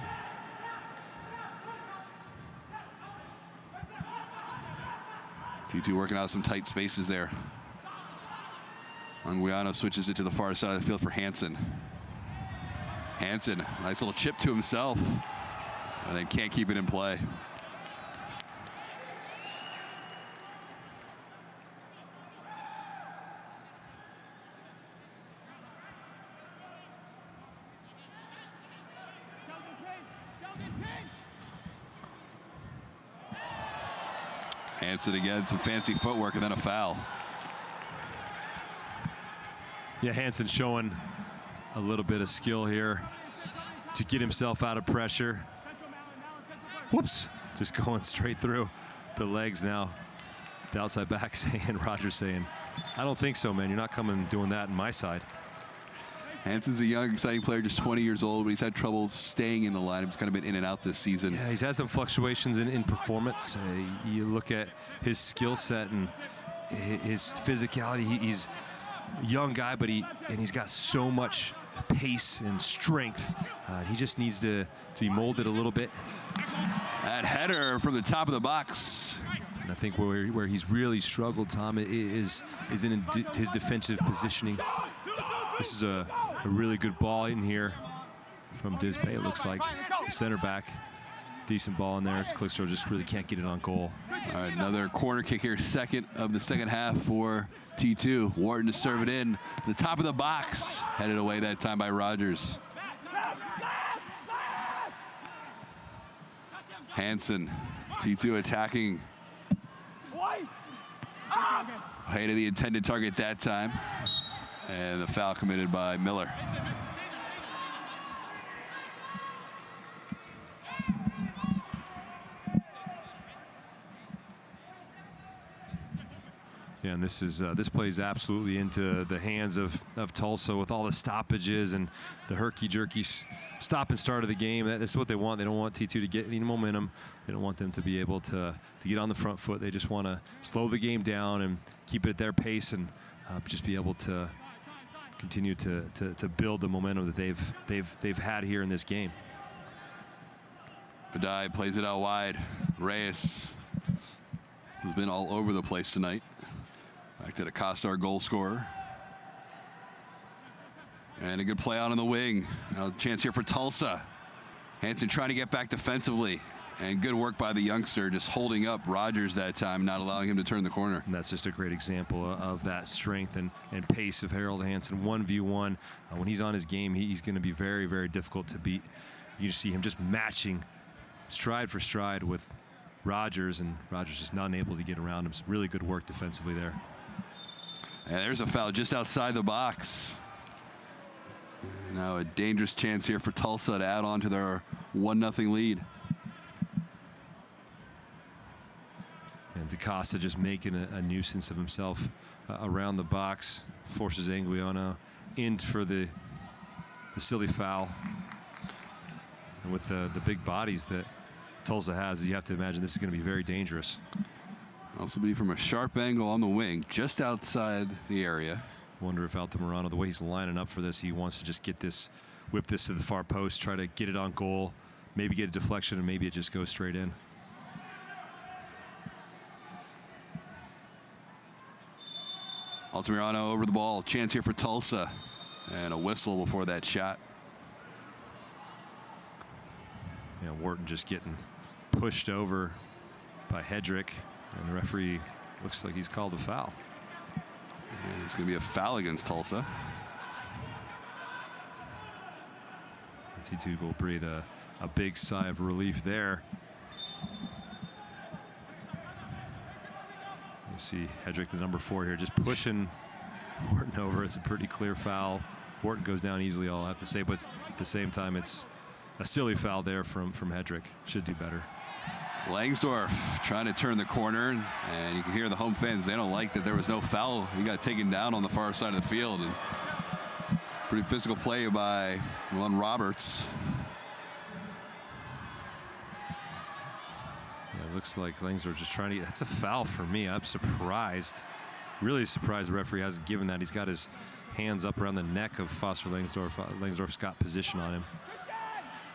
T2 working out some tight spaces there. Anguiano switches it to the far side of the field for Hansen. Hansen, nice little chip to himself, and then can't keep it in play. Hansen again, some fancy footwork, and then a foul. Yeah, Hansen showing a little bit of skill here to get himself out of pressure. Whoops, just going straight through the legs now. The outside back saying, Roger saying, I don't think so, man. You're not coming doing that on my side. Hansen's a young, exciting player, just 20 years old, but he's had trouble staying in the lineup. He's kind of been in and out this season. Yeah, he's had some fluctuations in performance. You look at his skill set and his physicality. He's a young guy, but he's got so much pace and strength. He just needs to be molded a little bit. That header from the top of the box. And I think where he's really struggled, Tom, is in his defensive positioning. This is a really good ball in here from Disbay, it looks like. The center back. Decent ball in there. Clickstore just really can't get it on goal. All right, another corner kick here, second of the second half for T2. Wharton to serve it in. The top of the box. Headed away that time by Rogers. Hansen, T2 attacking. Way to the intended target that time. And the foul committed by Miller. Yeah, and this plays absolutely into the hands of Tulsa with all the stoppages and the herky-jerky stop and start of the game. That's what they want. They don't want T2 to get any momentum. They don't want them to be able to get on the front foot. They just want to slow the game down and keep it at their pace and just be able to continue to build the momentum that they've had here in this game. Badai plays it out wide. Reyes has been all over the place tonight. Back to the Acosta, our goal scorer. And a good play out on the wing. Now a chance here for Tulsa. Hansen trying to get back defensively. And good work by the youngster, just holding up Rogers that time, not allowing him to turn the corner. And that's just a great example of that strength and pace of Harold Hansen. 1v1. When he's on his game, he's going to be very, very difficult to beat. You see him just matching stride for stride with Rogers, and Rogers just not able to get around him. Some really good work defensively there. And there's a foul just outside the box. Now a dangerous chance here for Tulsa to add on to their 1-0 lead. And DaCosta just making a nuisance of himself around the box. Forces Anguiano in for the silly foul. And with the big bodies that Tulsa has, you have to imagine this is going to be very dangerous. Also be from a sharp angle on the wing, just outside the area. Wonder if Altamirano, the way he's lining up for this, he wants to just get this, whip this to the far post, try to get it on goal, maybe get a deflection, and maybe it just goes straight in. Altamirano over the ball. Chance here for Tulsa. And a whistle before that shot. Yeah, Wharton just getting pushed over by Hedrick. And the referee looks like he's called a foul. And it's going to be a foul against Tulsa. T2 will breathe a big sigh of relief there. You see Hedrick, the number 4 here, just pushing Wharton over. It's a pretty clear foul. Wharton goes down easily, I'll have to say, but at the same time, it's a silly foul there from Hedrick. Should do better. Langsdorff trying to turn the corner, and you can hear the home fans. They don't like that there was no foul. He got taken down on the far side of the field. And pretty physical play by Glenn Roberts. Yeah, it looks like Langsdorff just trying to get. That's a foul for me. I'm surprised. Really surprised the referee hasn't given that. He's got his hands up around the neck of Foster Langsdorff. Langsdorff's got position on him.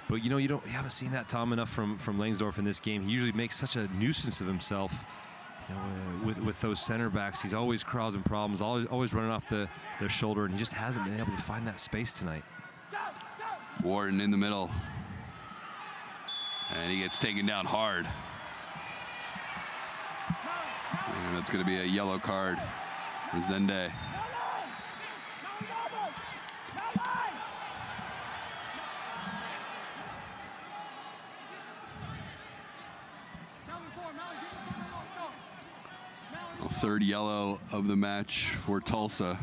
But you know, you haven't seen that, Tom, enough from Langsdorff in this game. He usually makes such a nuisance of himself. You know, with those center backs, he's always causing problems, always running off their shoulder, and he just hasn't been able to find that space tonight. Wharton in the middle, and he gets taken down hard. And that's going to be a yellow card for Zende. Third yellow of the match for Tulsa.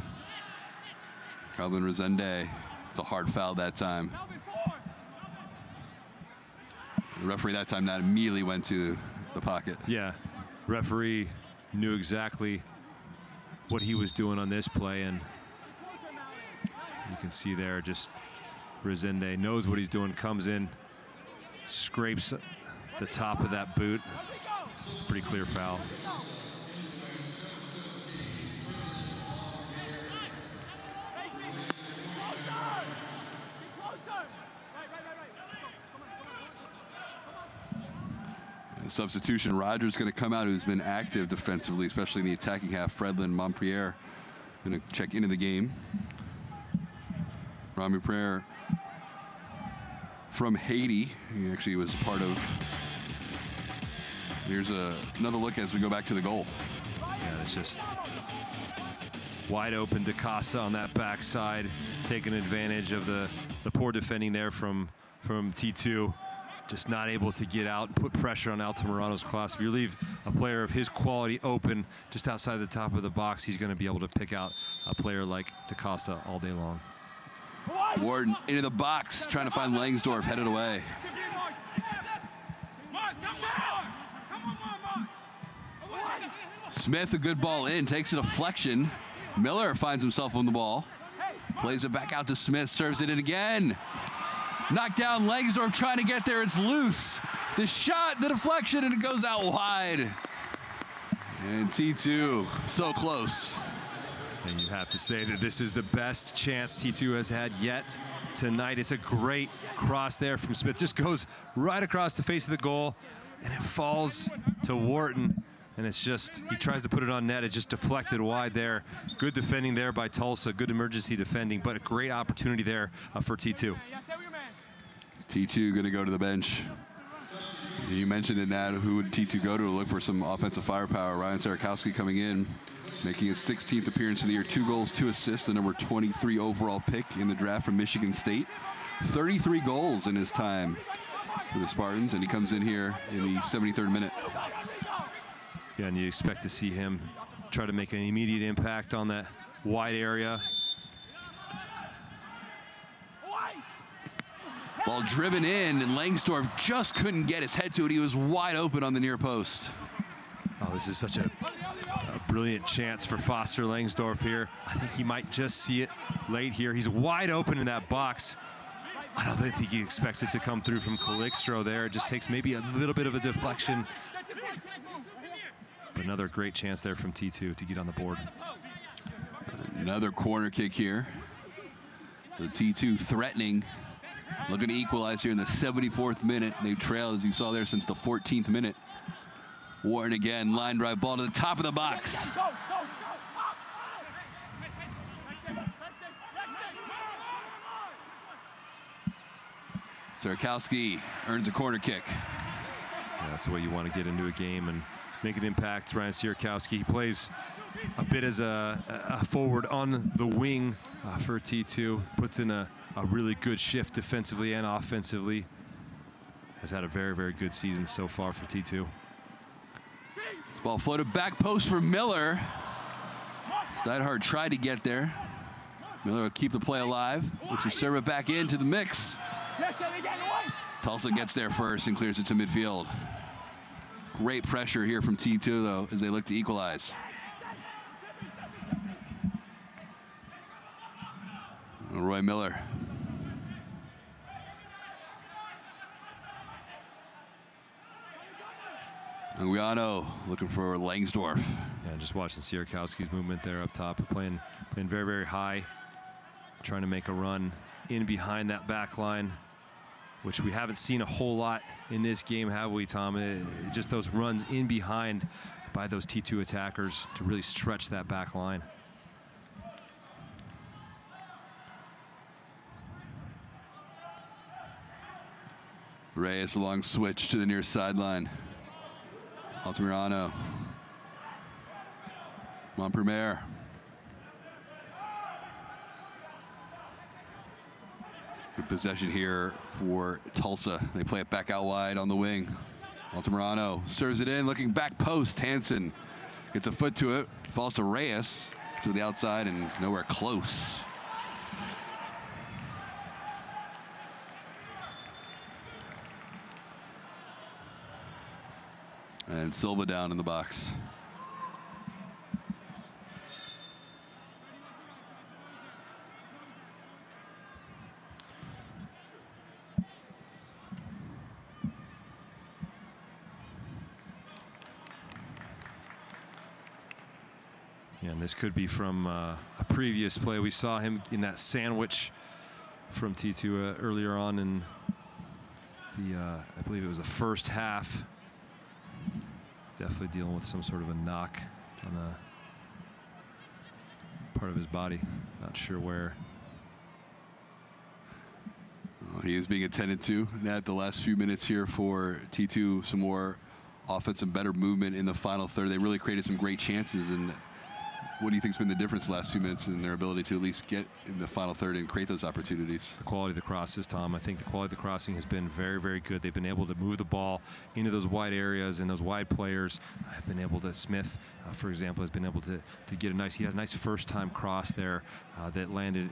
Calvin Resende, the hard foul that time. The referee that time not immediately went to the pocket. Yeah, referee knew exactly what he was doing on this play, and you can see there just Resende knows what he's doing, comes in, scrapes the top of that boot. It's a pretty clear foul. substitution. Rogers going to come out, who's been active defensively, especially in the attacking half. Fredlin, Montpriere going to check into the game. Montpriere from Haiti. He actually was part of. Here's another look as we go back to the goal. Yeah, it's just wide open. DaCosta on that backside, taking advantage of the poor defending there from T2. Just not able to get out and put pressure on Altamirano's class. If you leave a player of his quality open just outside the top of the box, he's going to be able to pick out a player like DaCosta all day long. Warden into the box, trying to find Langsdorf, headed away. Smith, a good ball in, takes a deflection. Miller finds himself on the ball. Plays it back out to Smith, serves it in again. Knocked down Langsdorf, trying to get there, it's loose. The shot, the deflection, and it goes out wide. And T2, so close. And you have to say that this is the best chance T2 has had yet tonight. It's a great cross there from Smith. Just goes right across the face of the goal, and it falls to Wharton. And it's just, he tries to put it on net. It just deflected wide there. Good defending there by Tulsa. Good emergency defending, but a great opportunity there for T2. T2 going to go to the bench. You mentioned it, Nat. Who would T2 go to look for some offensive firepower? Ryan Sarakowski coming in, making his 16th appearance of the year. 2 goals, 2 assists, the number 23 overall pick in the draft from Michigan State. 33 goals in his time for the Spartans, and he comes in here in the 73rd minute. Yeah, and you expect to see him try to make an immediate impact on that wide area. Ball driven in, and Langsdorf just couldn't get his head to it. He was wide open on the near post. Oh, this is such a brilliant chance for Foster Langsdorf here. I think he might just see it late here. He's wide open in that box. I don't think he expects it to come through from Calixto there. It just takes maybe a little bit of a deflection. But another great chance there from T2 to get on the board. Another corner kick here. So T2 threatening, looking to equalize here in the 74th minute. They've trailed, as you saw there, since the 14th minute. Warren again, line drive ball to the top of the box. Sarakowski earns a corner kick. Yeah, that's the way you want to get into a game and make an impact. Ryan Sierkowski, he plays a bit as a forward on the wing for T2. Puts in a really good shift defensively and offensively. Has had a very, very good season so far for T2. This ball floated back post for Miller. Steinhardt tried to get there. Miller will keep the play alive. Looks to serve it back into the mix. Tulsa gets there first and clears it to midfield. Great pressure here from T2, though, as they look to equalize. Roy Miller. Anguiano looking for Langsdorf. Yeah, just watching Sierkowski's movement there up top, playing very, very high, trying to make a run in behind that back line, which we haven't seen a whole lot in this game, have we, Tom? Just those runs in behind by those T2 attackers to really stretch that back line. Reyes, a long switch to the near sideline. Altamirano. Montpriere. Good possession here for Tulsa. They play it back out wide on the wing. Altamirano serves it in, looking back post. Hansen gets a foot to it, falls to Reyes to the outside and nowhere close. And Silva down in the box. Yeah, and this could be from a previous play. We saw him in that sandwich from T2 earlier on in the, I believe it was the first half. Definitely dealing with some sort of a knock on a part of his body. Not sure where. He is being attended to. At the last few minutes here for T2, some more offense and better movement in the final third. They really created some great chances. And what do you think's been the difference the last few minutes in their ability to at least get in the final third and create those opportunities? The quality of the crosses, Tom. I think the quality of the crossing has been very, very good. They've been able to move the ball into those wide areas, and those wide players have been able to. Smith, for example, has been able to get a nice. He had a nice first-time cross there that landed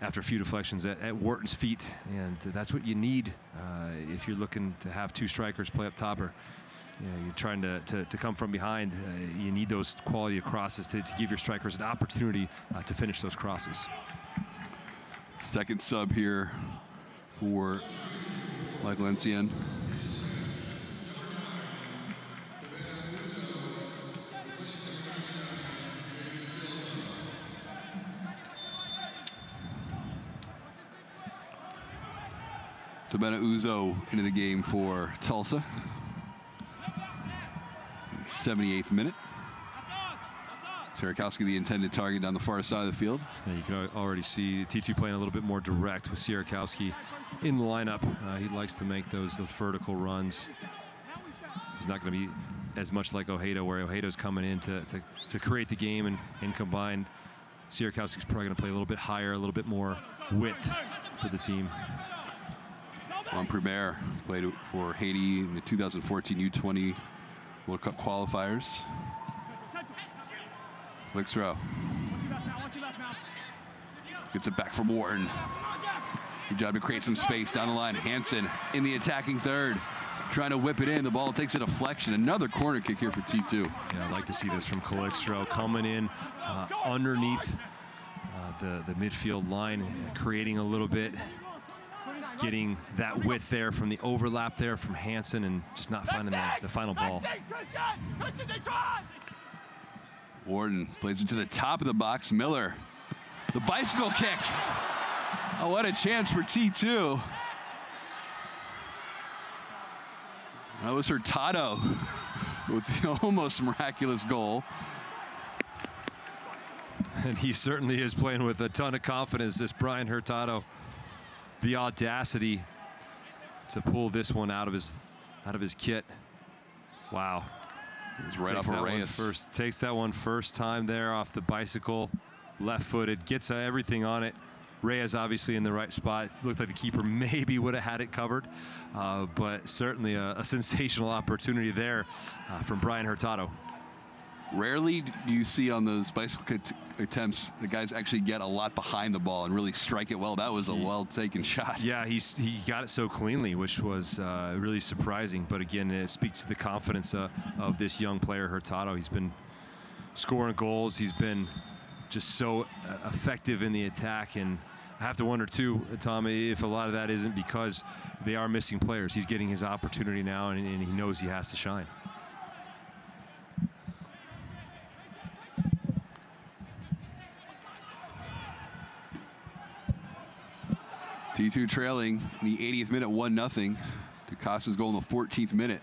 after a few deflections at Wharton's feet, and that's what you need if you're looking to have two strikers play up top, or you're trying to come from behind. You need those quality of crosses to give your strikers an opportunity to finish those crosses. Second sub here for Michael Encien. Tabena Uzo into the game for Tulsa. 78th minute. Sierakowski, the intended target down the far side of the field. Yeah, you can already see T2 playing a little bit more direct with Sierakowski in the lineup. He likes to make those vertical runs. He's not going to be as much like Ojeda, where Ojeda's coming in to create the game and combine. Sierakowski's probably going to play a little bit higher, a little bit more width for the team. Juan Primer played for Haiti in the 2014 U20 World Cup qualifiers. Lick's-Row gets it back from Wharton. Good job to create some space down the line. Hansen in the attacking third, trying to whip it in. The ball takes a deflection. Another corner kick here for T2. Yeah, I'd like to see this from Lick's-Row coming in underneath the midfield line, creating a little bit, getting that width there from the overlap there from Hansen, and just not finding the final ball. Wharton plays it to the top of the box. Miller, the bicycle kick. Oh, what a chance for T2. That was Hurtado with the almost miraculous goal. And he certainly is playing with a ton of confidence, this Brian Hurtado. The audacity to pull this one out of his kit. Wow. He's right off of Reyes. Takes that one first time there off the bicycle, left-footed, gets everything on it. Reyes obviously in the right spot. Looked like the keeper maybe would have had it covered, but certainly a sensational opportunity there from Brian Hurtado. Rarely do you see on those bicycle attempts the guys actually get a lot behind the ball and really strike it well. That was a well-taken shot. Yeah, he got it so cleanly, which was really surprising. But again, it speaks to the confidence of this young player, Hurtado. He's been scoring goals. He's been just so effective in the attack. And I have to wonder, too, Tommy, if a lot of that isn't because they are missing players. He's getting his opportunity now, and he knows he has to shine. T2 trailing in the 80th minute, 1-0. DeCosta's goal in the 14th minute.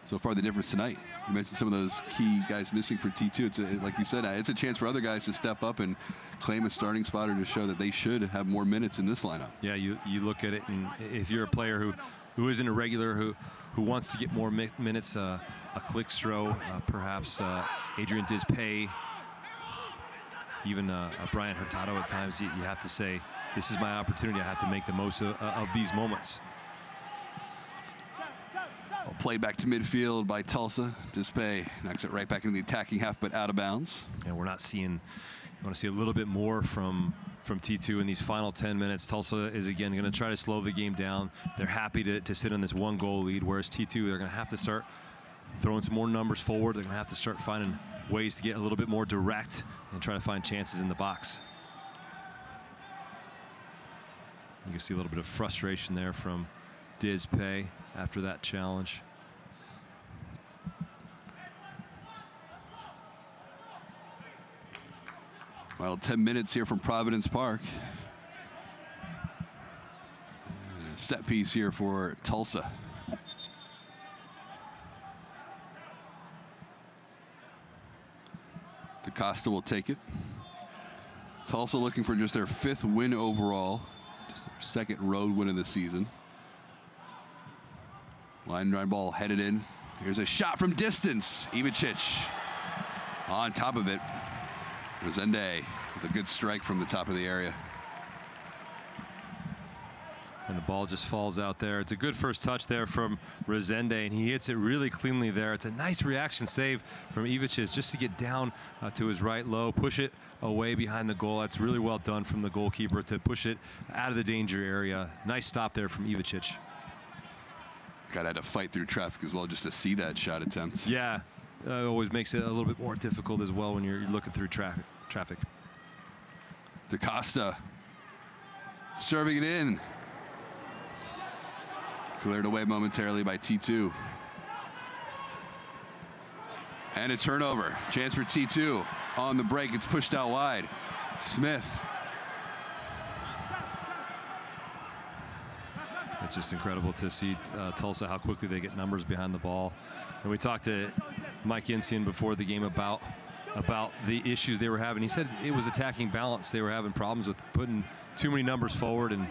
So far, the difference tonight. You mentioned some of those key guys missing for T2. Like you said, it's a chance for other guys to step up and claim a starting spot or to show that they should have more minutes in this lineup. Yeah, you look at it, and if you're a player who isn't a regular, who wants to get more minutes, a Lick's-Row, perhaps Adrian Dispay, even a Brian Hurtado at times, you have to say, this is my opportunity. I have to make the most of these moments. Played back to midfield by Tulsa. Dispay knocks it right back into the attacking half, but out of bounds. And we're not seeing, you want to see a little bit more from T2 in these final 10 minutes. Tulsa is, again, going to try to slow the game down. They're happy to sit on this one-goal lead, whereas T2, they're going to have to start throwing some more numbers forward. They're going to have to start finding ways to get a little bit more direct and try to find chances in the box. You can see a little bit of frustration there from Dispay after that challenge. Well, 10 minutes here from Providence Park. Set piece here for Tulsa. DaCosta will take it. Tulsa looking for just their 5th win overall, just their 2nd road win of the season. Line drive ball headed in. Here's a shot from distance. Ivicic on top of it. Resende with a good strike from the top of the area. And the ball just falls out there. It's a good first touch there from Resende, and he hits it really cleanly there. It's a nice reaction save from Ivicic just to get down to his right low, push it away behind the goal. That's really well done from the goalkeeper to push it out of the danger area. Nice stop there from Ivicic. Got to fight through traffic as well just to see that shot attempt. Yeah, always makes it a little bit more difficult as well when you're looking through traffic. DaCosta serving it in. Cleared away momentarily by T2. And a turnover. Chance for T2. On the break, it's pushed out wide. Smith. It's just incredible to see Tulsa, how quickly they get numbers behind the ball. And we talked to Mike Insian before the game about the issues they were having. He said it was attacking balance. They were having problems with putting too many numbers forward and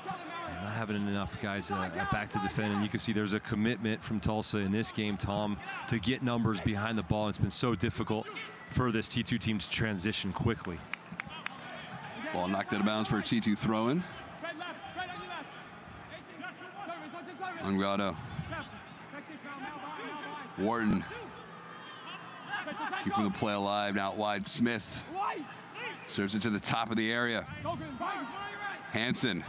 not having enough guys back to defend. And you can see there's a commitment from Tulsa in this game, Tom, to get numbers behind the ball. It's been so difficult for this T2 team to transition quickly. Ball knocked out of bounds for a T2 throw-in. Ungado. Wharton keeping the play alive. Out wide, Smith serves it to the top of the area. Hansen,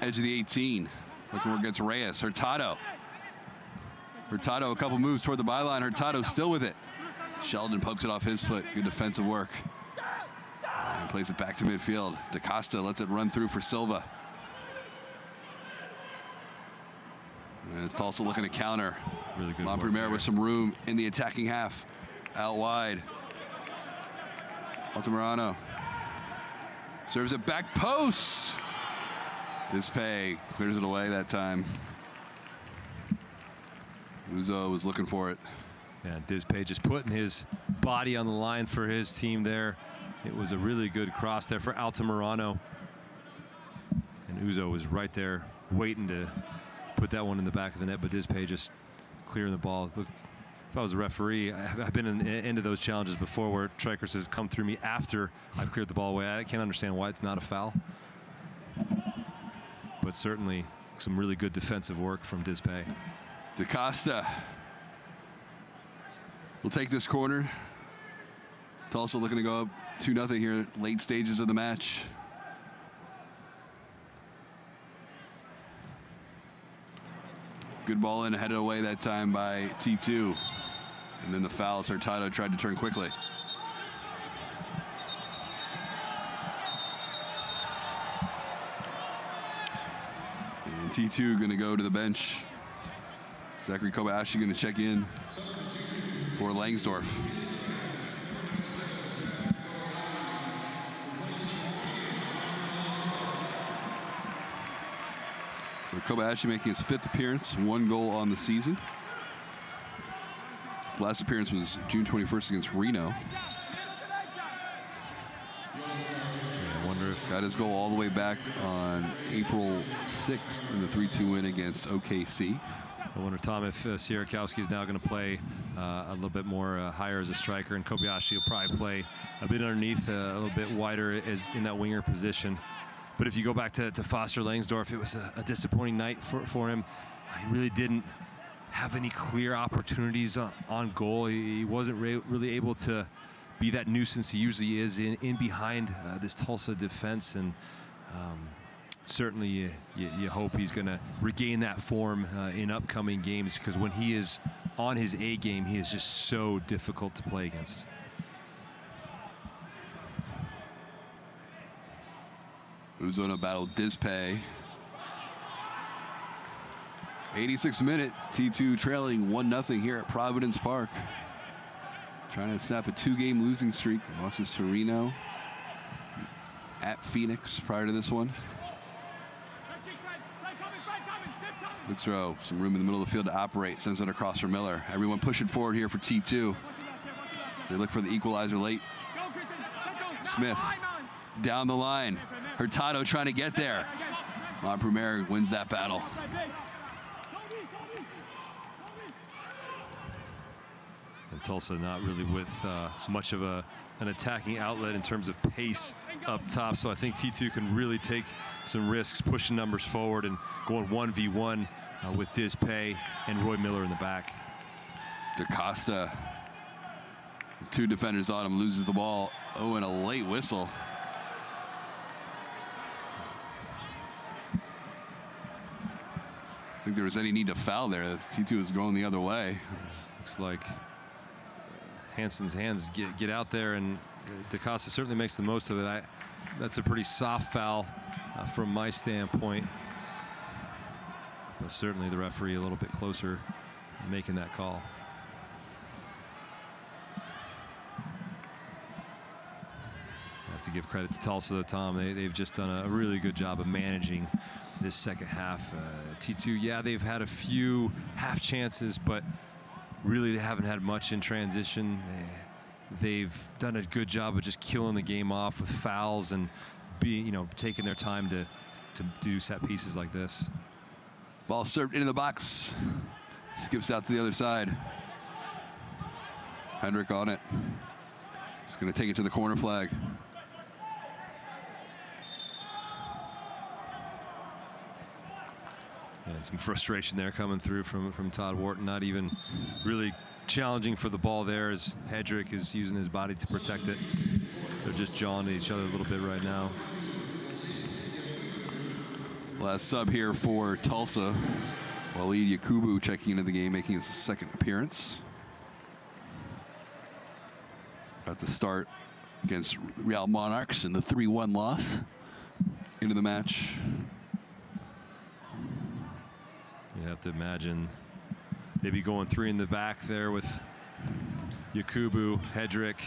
edge of the 18, looking against Reyes. Hurtado, a couple moves toward the byline. Hurtado still with it. Sheldon pokes it off his foot. Good defensive work. And plays it back to midfield. DaCosta lets it run through for Silva. And it's also looking to counter. Really good Montpremier with some room in the attacking half. Out wide. Altamirano serves it back post. Dispay clears it away that time. Uzo was looking for it. Yeah, Dispay just putting his body on the line for his team there. It was a really good cross there for Altamirano. And Uzo was right there waiting to put that one in the back of the net, but Dispay just clearing the ball. Looked, if I was a referee, I've been into those challenges before where strikers have come through me after I've cleared the ball away. I can't understand why it's not a foul. But certainly some really good defensive work from Dispay. DaCosta will take this corner. Tulsa looking to go up 2-0 here, late stages of the match. Good ball in, headed away that time by T2. And then the foul as Hurtado tried to turn quickly. And T2 going to go to the bench. Zachary Kobayashi going to check in for Langsdorff. So Kobayashi making his 5th appearance, 1 goal on the season. His last appearance was June 21st against Reno. I wonder if got his goal all the way back on April 6th in the 3-2 win against OKC. I wonder, Tom, if Sierakowski is now going to play a little bit more higher as a striker, and Kobayashi will probably play a bit underneath, a little bit wider as in that winger position. But if you go back to Foster Langsdorff, it was a disappointing night for him. He really didn't have any clear opportunities on goal. He wasn't really able to be that nuisance he usually is in behind this Tulsa defense. And certainly you hope he's going to regain that form in upcoming games, because when he is on his A game, he is just so difficult to play against. Uzo in a battle with Dispay. 86th minute, T2 trailing 1-0 here at Providence Park. Trying to snap a 2-game losing streak. Losses to Reno, at Phoenix prior to this one. Looks row, some room in the middle of the field to operate. Sends it across for Miller. Everyone pushing forward here for T2. They look for the equalizer late. Smith down the line. Hurtado trying to get there. Montpremier wins that battle. And Tulsa not really with much of an attacking outlet in terms of pace up top. So I think T2 can really take some risks, pushing numbers forward and going 1v1 with Diz Pay and Roy Miller in the back. DaCosta, 2 defenders on him, loses the ball. Oh, and a late whistle. I think there was any need to foul there. T2 was going the other way. Looks like Hansen's hands get out there, and DaCosta certainly makes the most of it. That's a pretty soft foul from my standpoint, but certainly the referee a little bit closer making that call. I have to give credit to Tulsa though, Tom. They've just done a really good job of managing this second half. T2, yeah, they've had a few half chances, but really they haven't had much in transition. They've done a good job of just killing the game off with fouls and taking their time to do set pieces like this. Ball served into the box. Skips out to the other side. Hendrick on it. Just going to take it to the corner flag. And some frustration there coming through from Todd Wharton. Not even really challenging for the ball there as Hedrick is using his body to protect it. They're just jawing at each other a little bit right now. Last sub here for Tulsa. Walid Yakubu checking into the game, making his second appearance. At the start against Real Monarchs in the 3-1 loss into the match. You have to imagine they'd be going 3 in the back there with Yakubu, Hedrick,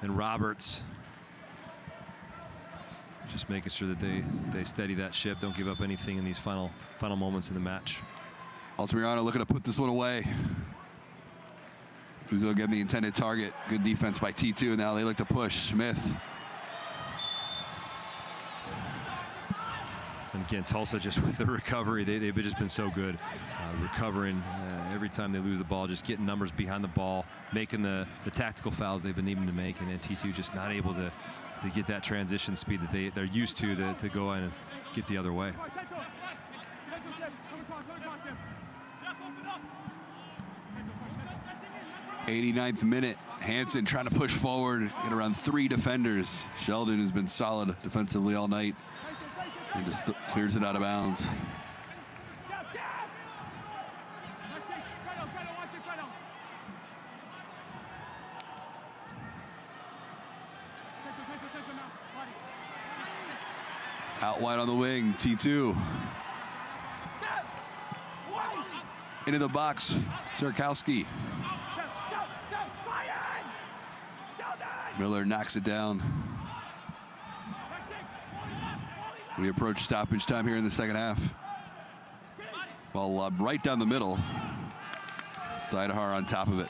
and Roberts. Just making sure that they steady that ship, don't give up anything in these final moments in the match. Altamirano looking to put this one away. Uzo getting the intended target. Good defense by T2. Now they look to push. Smith. And again, Tulsa just with the recovery, they've just been so good recovering every time they lose the ball, just getting numbers behind the ball, making the tactical fouls they've been needing to make, and then T2 just not able to get that transition speed that they're used to go in and get the other way. '89th minute. Hansen trying to push forward, get around 3 defenders. Sheldon has been solid defensively all night and just clears it out of bounds. Out wide on the wing, T2. Into the box, Sierkowski. Miller knocks it down. We approach stoppage time here in the second half. Ball right down the middle. Steinhar on top of it.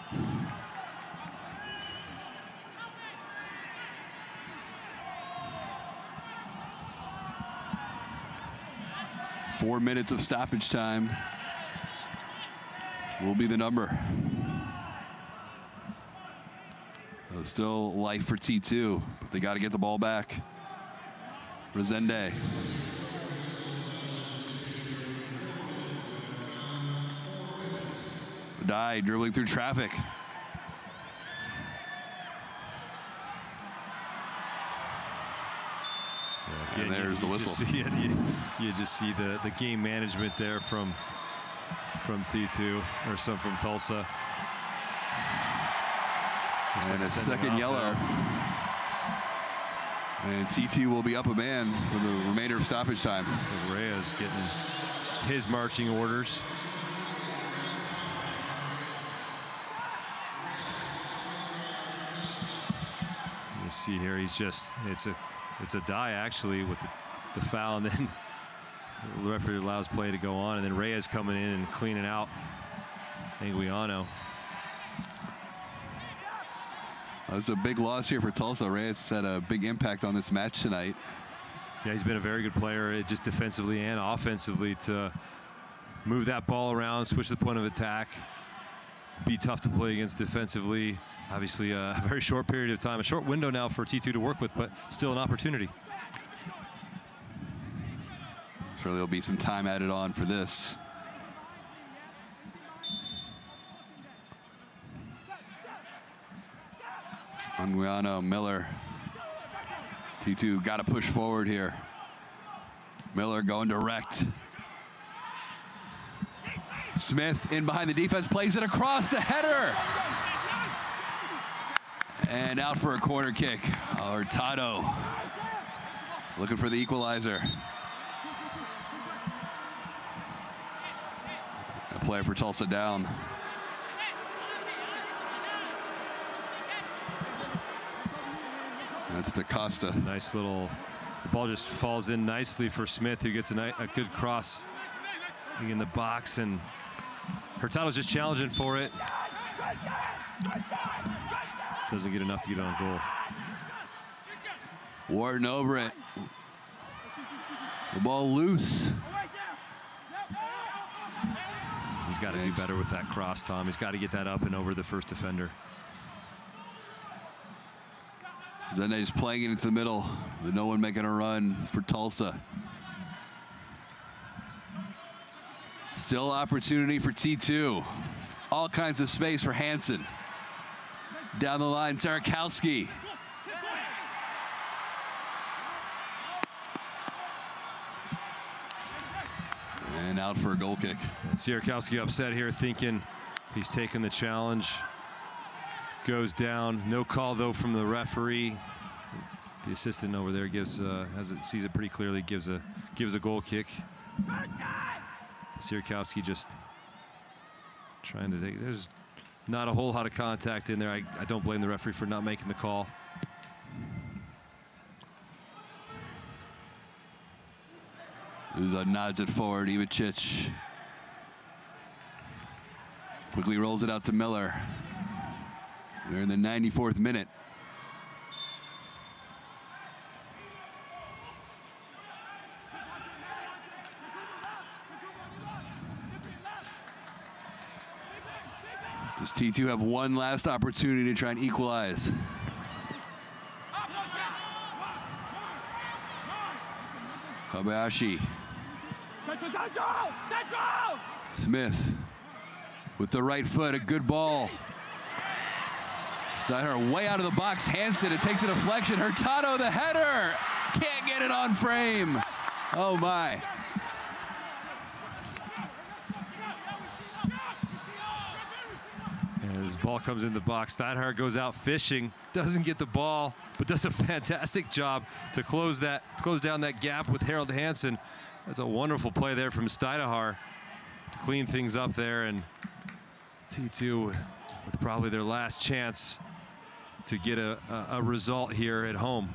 Four minutes of stoppage time will be the number. So still life for T2, but they got to get the ball back. Resende. Dye dribbling through traffic. Again, and there's the whistle. You just see the game management there from T2 or some from Tulsa. And a second yellow. And T2 will be up a man for the remainder of stoppage time. So Reyes getting his marching orders. You see here, he's just, it's a die actually with the foul, and then the referee allows play to go on, and then Reyes coming in and cleaning out Anguiano. That's a big loss here for Tulsa. Reyes had a big impact on this match tonight. Yeah, he's been a very good player, just defensively and offensively, to move that ball around, switch the point of attack, be tough to play against defensively. Obviously, a very short period of time, a short window now for T2 to work with, but still an opportunity. Surely there'll be some time added on for this. Anguiano, Miller. T2 got to push forward here. Miller going direct. Smith in behind the defense, plays it across the header. And out for a corner kick. Hurtado looking for the equalizer. A player for Tulsa down. That's the Costa. Nice little, the ball just falls in nicely for Smith, who gets a good cross in the box, and Hurtado's just challenging for it. Doesn't get enough to get on goal. Wharton over it. The ball loose. He's got to do better with that cross, Tom. He's got to get that up and over the first defender. Zende is playing it into the middle, with no one making a run for Tulsa. Still opportunity for T2. All kinds of space for Hansen. Down the line, Sarakowski. And out for a goal kick. Sierkowski upset here, thinking he's taking the challenge. Goes down. No call though from the referee. The assistant over there gives sees it pretty clearly. Gives a goal kick. Sierkowski just trying to take. There's not a whole lot of contact in there. I don't blame the referee for not making the call. Uzo nods it forward. Ivacic quickly rolls it out to Miller. We're in the 94th minute. Does T2 have one last opportunity to try and equalize? Kobayashi. Smith with the right foot, a good ball. Steinhardt way out of the box. Hansen, it takes a deflection. Hurtado, the header. Can't get it on frame. Oh my. And this ball comes in the box. Steinhardt goes out fishing, doesn't get the ball, but does a fantastic job to close down that gap with Harold Hansen. That's a wonderful play there from Steinhardt to clean things up there, and T2 with probably their last chance to get a result here at home.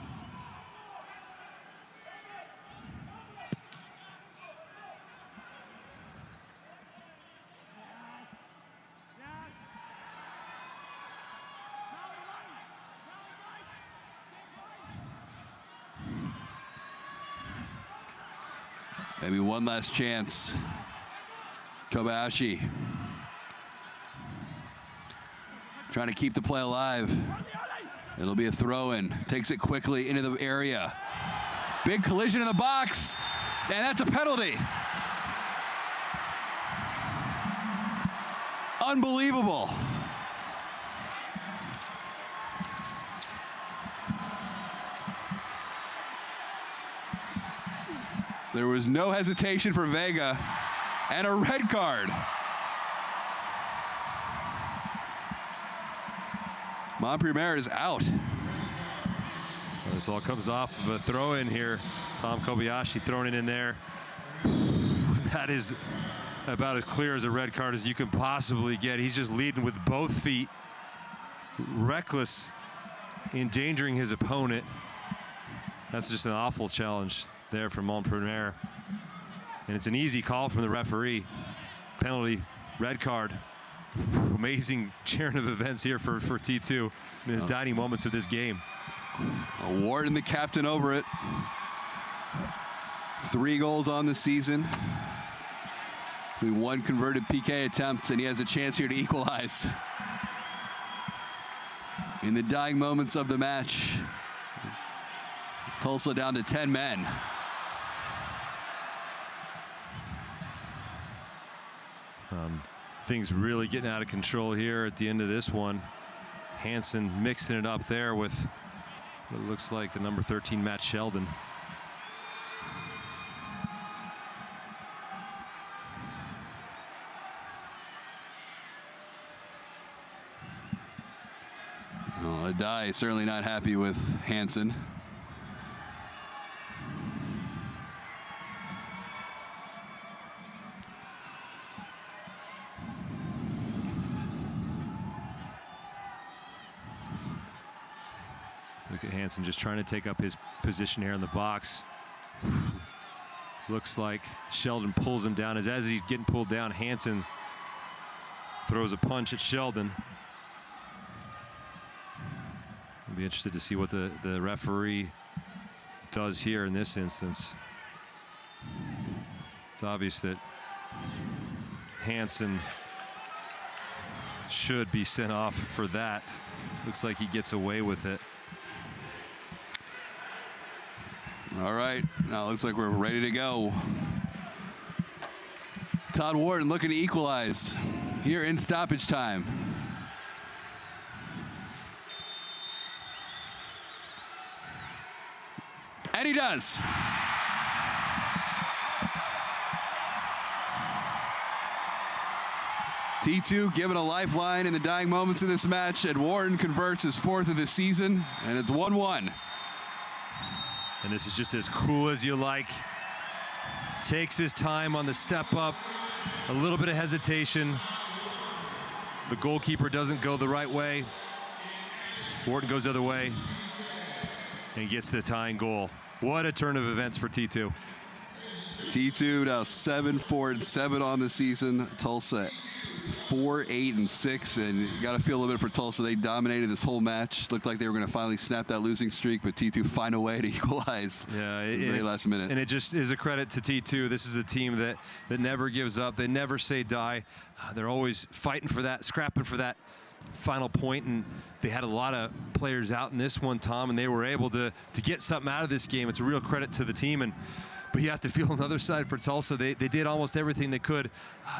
Maybe one last chance. Kobayashi trying to keep the play alive. It'll be a throw-in. Takes it quickly into the area. Big collision in the box, and that's a penalty. Unbelievable. There was no hesitation for Vega, and a red card. Montpremier is out. This all comes off of a throw-in here. Tom Kobayashi throwing it in there. That is about as clear as a red card as you can possibly get. He's just leading with both feet. Reckless, endangering his opponent. That's just an awful challenge there from Montpremier. And it's an easy call from the referee. Penalty, red card. amazing turn of events here for T2 in the dying moments of this game. Wharton, the captain, over it. 3 goals on the season. 1 converted PK attempt, and he has a chance here to equalize. In the dying moments of the match, Tulsa down to 10 men. Things really getting out of control here at the end of this one. Hansen mixing it up there with what looks like the number 13 Matt Sheldon. Well, Adai certainly not happy with Hansen. Look at Hansen just trying to take up his position here in the box. Looks like Sheldon pulls him down. As he's getting pulled down, Hansen throws a punch at Sheldon. I'll be interested to see what the referee does here in this instance. It's obvious that Hansen should be sent off for that. Looks like he gets away with it. All right, now it looks like we're ready to go. Todd Wharton looking to equalize here in stoppage time. And he does. T2 given a lifeline in the dying moments of this match, and Wharton converts his 4th of the season, and it's 1-1. And this is just as cool as you like. Takes his time on the step up. A little bit of hesitation. The goalkeeper doesn't go the right way. Wharton goes the other way and gets the tying goal. What a turn of events for T2. T2 now 7-4-7 on the season. Tulsa 4-8-6, and you got to feel a little bit for Tulsa. They dominated this whole match. Looked like they were going to finally snap that losing streak, but T2 find a way to equalize. Yeah, at the very last minute. And it just is a credit to T2. This is a team that never gives up. They never say die. They're always fighting for that, scrapping for that final point, and they had a lot of players out in this one, Tom, and they were able to get something out of this game. It's a real credit to the team. But you have to feel on the other side for Tulsa. They did almost everything they could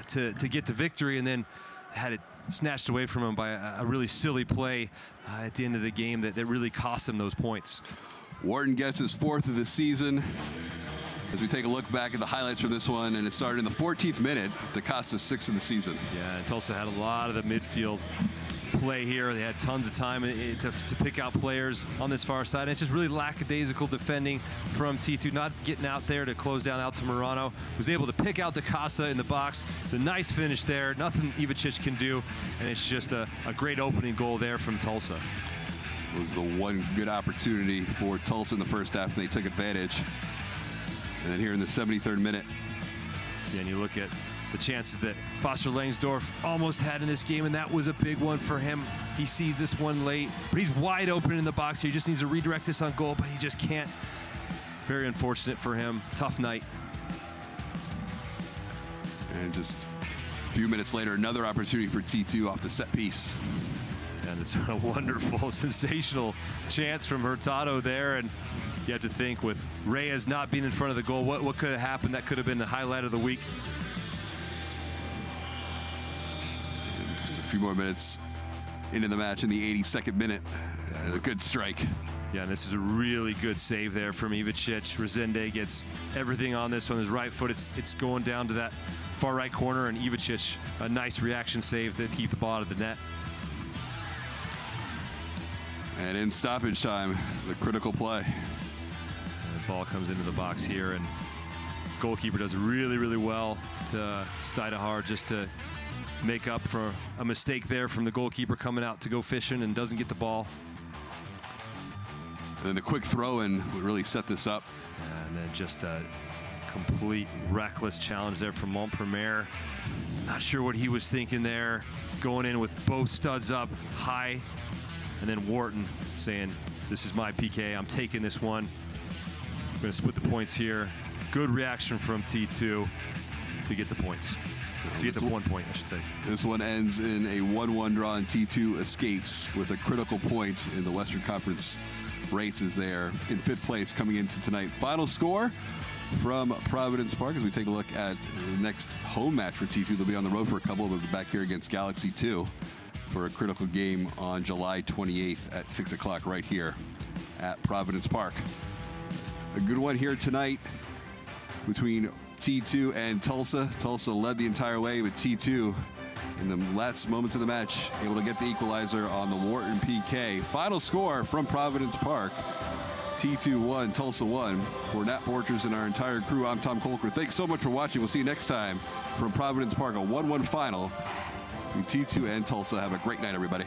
to get the victory, and then had it snatched away from them by a really silly play at the end of the game that really cost them those points. Wharton gets his 4th of the season. As we take a look back at the highlights from this one, and it started in the 14th minute that cost us 6 of the season. Yeah, and Tulsa had a lot of the midfield play here. They had tons of time to pick out players on this far side. And it's just really lackadaisical defending from T2, not getting out there to close down Altamirano. Was able to pick out DeCosta in the box. It's a nice finish there. Nothing Ivicic can do, and it's just a great opening goal there from Tulsa. It was the one good opportunity for Tulsa in the first half, and they took advantage. And then here in the 73rd minute. Yeah, and you look at the chances that Foster Langsdorff almost had in this game, and that was a big one for him. He sees this one late, but he's wide open in the box here. He just needs to redirect this on goal, but he just can't. Very unfortunate for him. Tough night. And just a few minutes later, another opportunity for T2 off the set piece. And it's a wonderful, sensational chance from Hurtado there. And you have to think, with Reyes not being in front of the goal, what could have happened? That could have been the highlight of the week. And just a few more minutes into the match in the 82nd minute. A good strike. Yeah, and this is a really good save there from Ivicic. Resende gets everything on this on his right foot. It's going down to that far right corner, and Ivicic, a nice reaction save to keep the ball out of the net. And in stoppage time, the critical play. And the ball comes into the box here, and goalkeeper does really, really well to Steidehar just to make up for a mistake there from the goalkeeper coming out to go fishing and doesn't get the ball. And then the quick throw-in would really set this up. And then just Complete reckless challenge there from Montpremier. Not sure what he was thinking there. Going in with both studs up high. And then Wharton saying, this is my PK. I'm taking this one. I'm going to split the points here. Good reaction from T2 to get the points. To get the 1 point, I should say. This one ends in a 1-1 draw, and T2 escapes with a critical point in the Western Conference races there in 5th place coming into tonight. Final score from Providence Park as we take a look at the next home match for T2. They'll be on the road for a couple, but back here against Galaxy 2 for a critical game on July 28th at 6 o'clock right here at Providence Park. A good one here tonight between T2 and Tulsa. Tulsa led the entire way, with T2 in the last moments of the match able to get the equalizer on the Wharton PK. Final score from Providence Park: T2 1, Tulsa 1. For Nat Borchers and our entire crew, I'm Tom Colker. Thanks so much for watching. We'll see you next time from Providence Park, a 1-1 final between T2 and Tulsa. Have a great night, everybody.